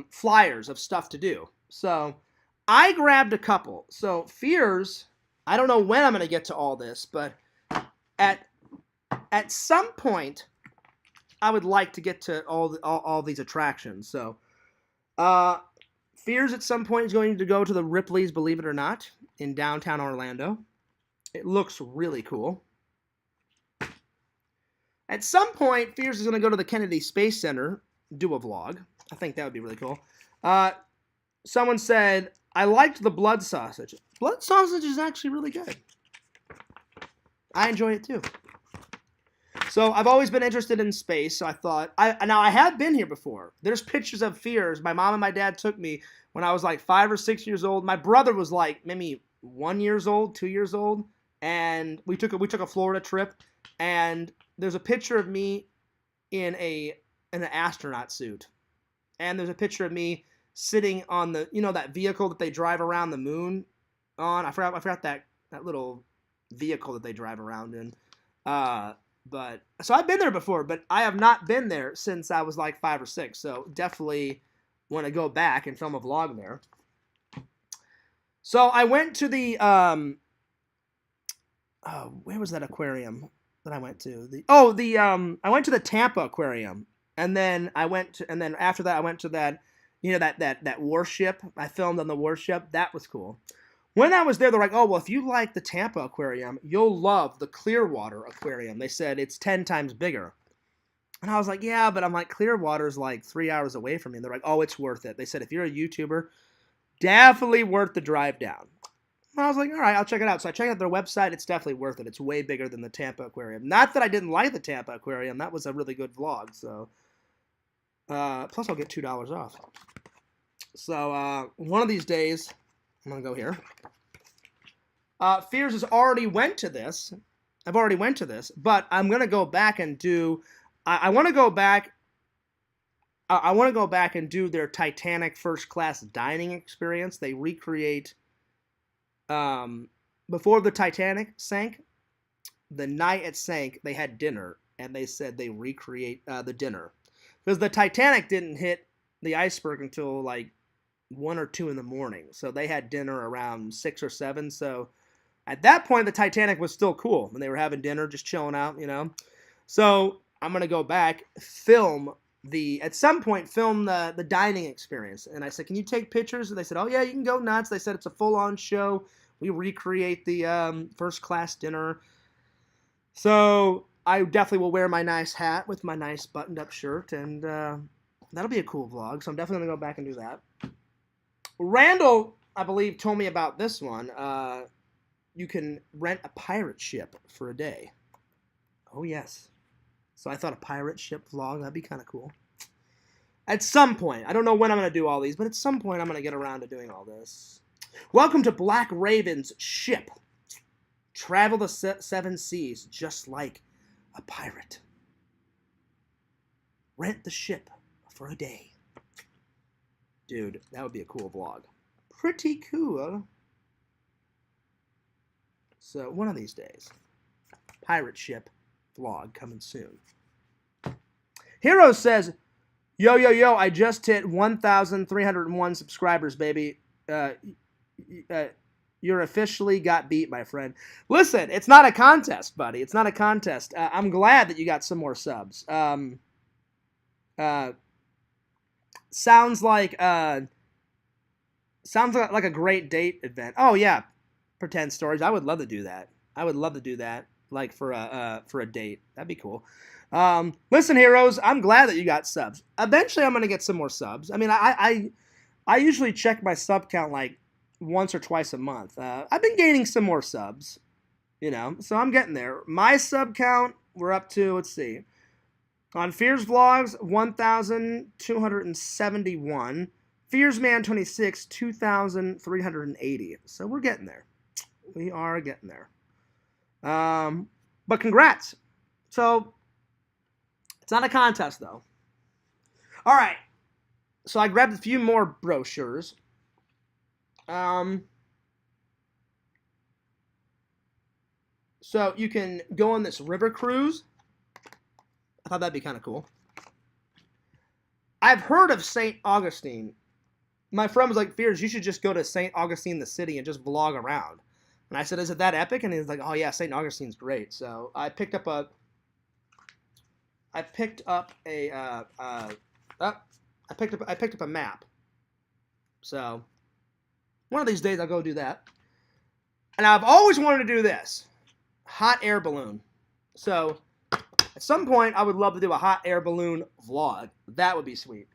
S1: flyers of stuff to do. So I grabbed a couple. So Fears, I don't know when I'm going to get to all this, but at some point, I would like to get to all these attractions. So Fears at some point is going to go to the Ripley's Believe It or Not in downtown Orlando. It looks really cool. At some point, Fears is going to go to the Kennedy Space Center, do a vlog. I think that would be really cool. Someone said, I liked the blood sausage. Blood sausage is actually really good. I enjoy it too. So I've always been interested in space, so I thought, I have been here before. There's pictures of Fears. My mom and my dad took me when I was like 5 or 6 years old. My brother was like maybe 1 year old, 2 years old, and we took a Florida trip, and there's a picture of me in an astronaut suit, and there's a picture of me sitting on the, that vehicle that they drive around the moon on. I forgot that little vehicle that they drive around in. But so I've been there before, but I have not been there since I was like 5 or 6. So definitely want to go back and film a vlog there. So I went to the where was that aquarium that I went to? I went to the Tampa Aquarium, and then after that I went to that that warship. I filmed on the warship. That was cool. When I was there, they're like, oh, well, if you like the Tampa Aquarium, you'll love the Clearwater Aquarium. They said it's 10 times bigger. And I was like, yeah, but I'm like, Clearwater's like 3 hours away from me. And they're like, oh, it's worth it. They said, if you're a YouTuber, definitely worth the drive down. And I was like, all right, I'll check it out. So I checked out their website. It's definitely worth it. It's way bigger than the Tampa Aquarium. Not that I didn't like the Tampa Aquarium. That was a really good vlog. So Plus, I'll get $2 off. So one of these days, I'm gonna go here. Fears has already went to this. I've already went to this, but I'm gonna go back and do. I want to go back. I want to go back and do their Titanic first class dining experience. They recreate. Before the Titanic sank, the night it sank, they had dinner, and they said they recreate the dinner because the Titanic didn't hit the iceberg until like 1 or 2 in the morning. So they had dinner around 6 or 7. So at that point, the Titanic was still cool, and they were having dinner, just chilling out, you know. So I'm gonna go back, at some point film the dining experience. And I said, can you take pictures? And they said, oh yeah, you can go nuts. They said it's a full-on show. We recreate the first class dinner. So I definitely will wear my nice hat with my nice buttoned up shirt, and that'll be a cool vlog. So I'm definitely gonna go back and do that. Randall, I believe, told me about this one. You can rent a pirate ship for a day. Oh yes. So I thought a pirate ship vlog, that'd be kind of cool. At some point, I don't know when I'm going to do all these, but at some point I'm going to get around to doing all this. Welcome to Black Raven's ship. Travel the 7 seas just like a pirate. Rent the ship for a day. Dude, that would be a cool vlog. Pretty cool. So one of these days, pirate ship vlog coming soon. Hero says, yo, I just hit 1,301 subscribers, baby. You're officially got beat, my friend. Listen, it's not a contest, buddy. It's not a contest. I'm glad that you got some more subs. Sounds like a great date event. Oh yeah, pretend stories. I would love to do that. Like for a date. That'd be cool. Listen, heroes, I'm glad that you got subs. Eventually, I'm gonna get some more subs. I mean, I usually check my sub count like once or twice a month. I've been gaining some more subs, you know, so I'm getting there. My sub count, we're up to, let's see, on Fears Vlogs, 1,271. Fearsman 26, 2,380. So we're getting there. We are getting there. But congrats. So it's not a contest though. All right. So I grabbed a few more brochures. So you can go on this river cruise. I thought that'd be kind of cool. I've heard of St. Augustine. My friend was like, Fears, you should just go to St. Augustine, the city, and just vlog around. And I said, is it that epic? And he was like, oh yeah, St. Augustine's great. So I picked up a map. So one of these days I'll go do that. And I've always wanted to do this. Hot air balloon. So at some point I would love to do a hot air balloon vlog. That would be sweet.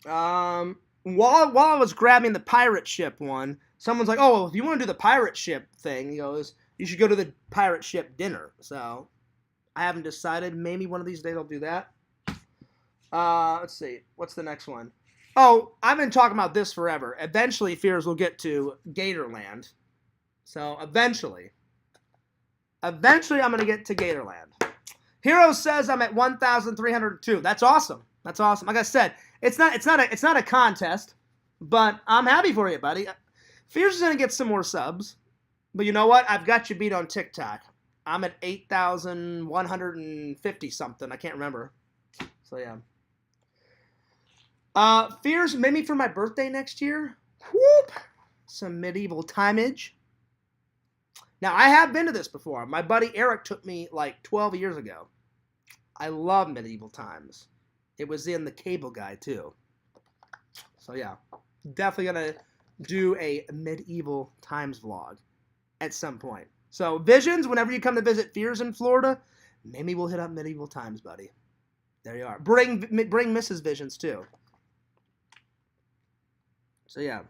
S1: While I was grabbing the pirate ship one, someone's like, oh, well, if you want to do the pirate ship thing, he goes, you should go to the pirate ship dinner. So I haven't decided. Maybe one of these days I'll do that. Let's see. What's the next one? Oh, I've been talking about this forever. Eventually, Fears will get to Gatorland. So eventually I'm going to get to Gatorland. Hero says I'm at 1,302. That's awesome. That's awesome. Like I said, it's not a contest, but I'm happy for you, buddy. Fears is going to get some more subs. But you know what? I've got you beat on TikTok. I'm at 8,150 something. I can't remember. So yeah. Fears, maybe for my birthday next year. Whoop! Some medieval timeage. Now, I have been to this before. My buddy Eric took me like 12 years ago. I love medieval times. It was in the Cable Guy, too. So, yeah. Definitely going to do a medieval times vlog at some point. So, Visions, whenever you come to visit Fears in Florida, maybe we'll hit up medieval times, buddy. There you are. Bring Mrs. Visions, too. So, yeah.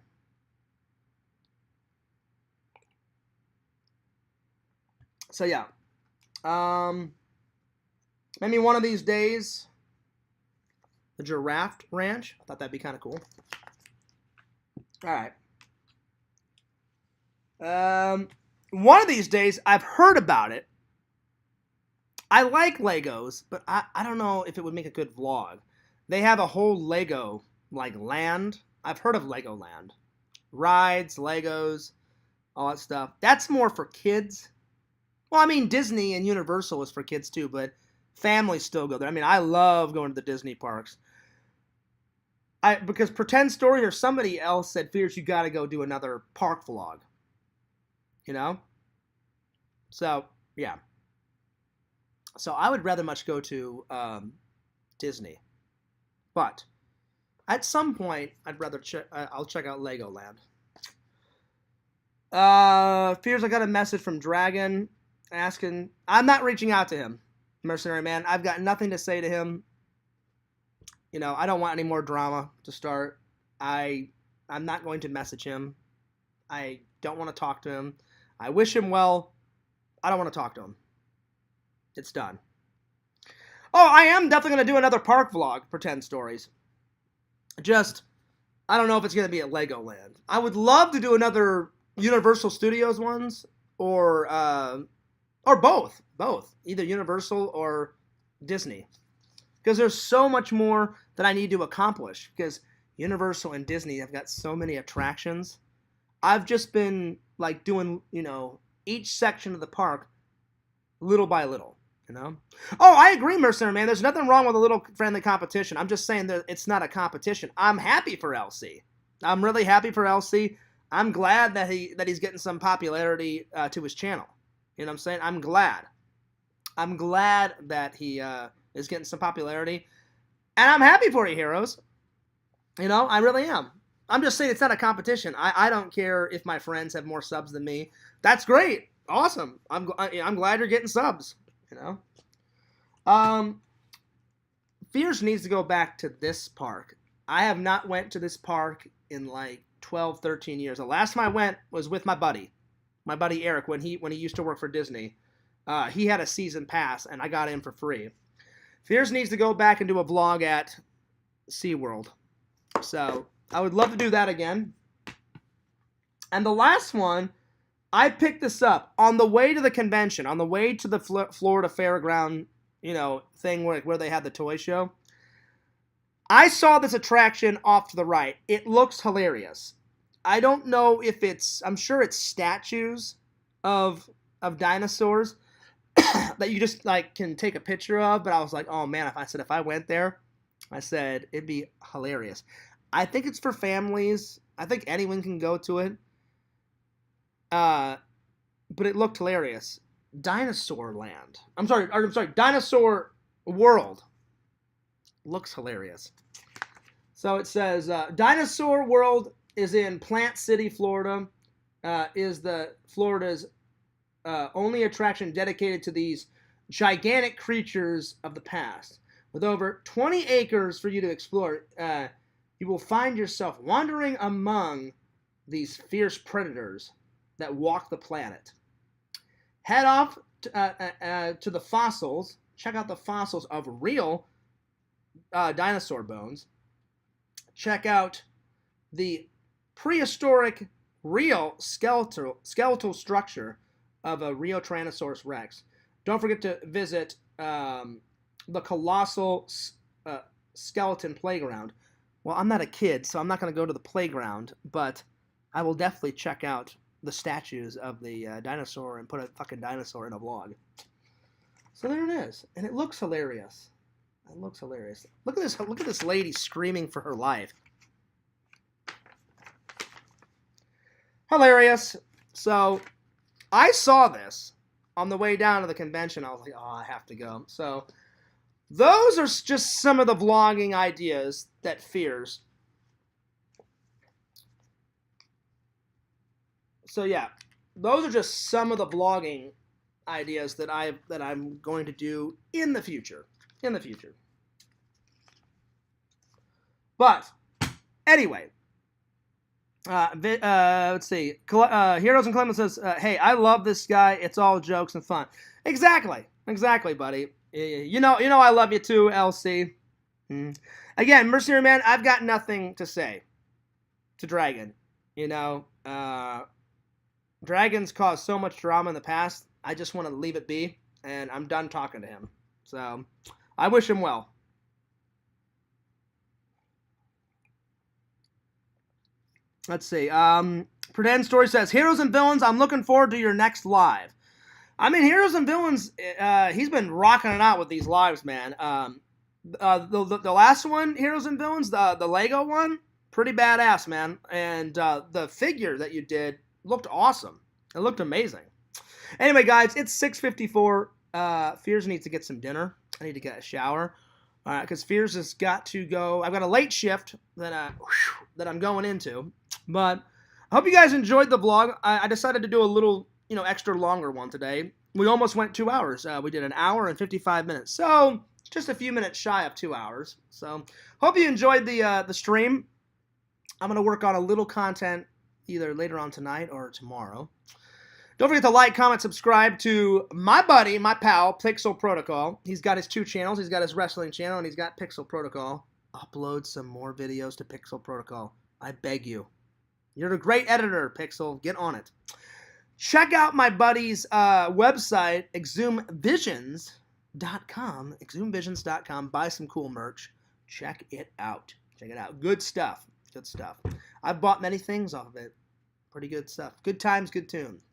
S1: So, yeah. Maybe one of these days, The Giraffe Ranch. I thought that'd be kind of cool. All right. One of these days, I've heard about it. I like Legos, but I don't know if it would make a good vlog. They have a whole Lego, like, land. I've heard of Legoland. Rides, Legos, all that stuff. That's more for kids. Well, I mean, Disney and Universal is for kids too, but families still go there. I mean, I love going to the Disney parks. Because Pretend Story or somebody else said, Fierce, you got to go do another park vlog. You know? So, yeah. So I would rather much go to Disney. But at some point, I'd rather I'll check out Legoland. Fears, I got a message from Dragon asking. I'm not reaching out to him, Mercenary Man. I've got nothing to say to him. You know, I don't want any more drama to start. I'm not going to message him. I don't want to talk to him. I wish him well. I don't want to talk to him. It's done. Oh, I am definitely going to do another park vlog, Pretend Stories. Just, I don't know if it's going to be at Legoland. I would love to do another Universal Studios ones, or both. Both. Either Universal or Disney. Because there's so much more that I need to accomplish. Because Universal and Disney have got so many attractions. I've just been, like, doing, you know, each section of the park little by little. You know? Oh, I agree, Mercenary Man. There's nothing wrong with a little friendly competition. I'm just saying that it's not a competition. I'm happy for LC. I'm really happy for LC. I'm glad that he's getting some popularity to his channel. You know what I'm saying? I'm glad. I'm glad that he is getting some popularity. And I'm happy for you, heroes. You know, I really am. I'm just saying it's not a competition. I don't care if my friends have more subs than me. That's great. Awesome. I'm glad you're getting subs. You know? Fierce needs to go back to this park. I have not went to this park in like 12, 13 years. The last time I went was with my buddy Eric, when he used to work for Disney. He had a season pass, and I got in for free. Fierce needs to go back and do a vlog at SeaWorld. So I would love to do that again. And the last one, I picked this up on the way to the convention, on the way to the Florida Fairground, you know, thing where they had the toy show. I saw this attraction off to the right. It looks hilarious. I don't know if I'm sure it's statues of dinosaurs that you just, like, can take a picture of, but I was like, oh man, if I went there, I said it'd be hilarious. I think it's for families. I think anyone can go to it. But it looked hilarious. Dinosaur Land. I'm sorry, Dinosaur World. Looks hilarious. So it says, Dinosaur World is in Plant City, Florida. Is the Florida's only attraction dedicated to these gigantic creatures of the past. With over 20 acres for you to explore, you will find yourself wandering among these fierce predators that walk the planet. Head off to the fossils. Check out the fossils of real dinosaur bones. Check out the prehistoric real skeletal structure of a real Tyrannosaurus Rex. Don't forget to visit the colossal skeleton playground. Well, I'm not a kid, so I'm not going to go to the playground, but I will definitely check out the statues of the dinosaur and put a fucking dinosaur in a vlog. So there it is, and it looks hilarious. It looks hilarious. Look at this! Look at this lady screaming for her life. Hilarious. So I saw this on the way down to the convention. I was like, oh, I have to go. So those are just some of the vlogging ideas that Fears. So yeah, those are just some of the vlogging ideas that I'm going to do in the future. In the future. But anyway, let's see. Heroes and Clement says, "Hey, I love this guy. It's all jokes and fun." Exactly, buddy. You know, I love you too, LC. Again, Mercenary Man, I've got nothing to say to Dragon. You know, Dragon's caused so much drama in the past. I just want to leave it be, and I'm done talking to him. So, I wish him well. Let's see. Pretend Story says, Heroes and Villains, I'm looking forward to your next live. I mean, Heroes and Villains, he's been rocking it out with these lives, man. The last one, Heroes and Villains, the Lego one, pretty badass, man. And the figure that you did looked awesome. It looked amazing. Anyway, guys, it's 6:54. Fears needs to get some dinner. I need to get a shower. Because Fears has got to go. I've got a late shift that I'm going into. But I hope you guys enjoyed the vlog. I decided to do a little, extra longer one today. We almost went 2 hours. We did 1 hour and 55 minutes. So just a few minutes shy of 2 hours. So hope you enjoyed the stream. I'm going to work on a little content either later on tonight or tomorrow. Don't forget to like, comment, subscribe to my buddy, my pal, Pixel Protocol. He's got his 2 channels. He's got his wrestling channel, and he's got Pixel Protocol. Upload some more videos to Pixel Protocol. I beg you. You're a great editor, Pixel. Get on it. Check out my buddy's website, exhumvisions.com. Exhumvisions.com. Buy some cool merch. Check it out. Check it out. Good stuff. Good stuff. I've bought many things off of it. Pretty good stuff. Good times, good tunes.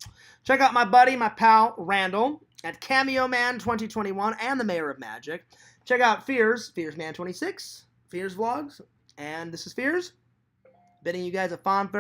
S1: Check out my buddy, my pal, Randall, at Cameo Man 2021 and the Mayor of Magic. Check out Fears, Fears Man 26, Fears Vlogs, and this is Fears, bidding you guys a fond farewell.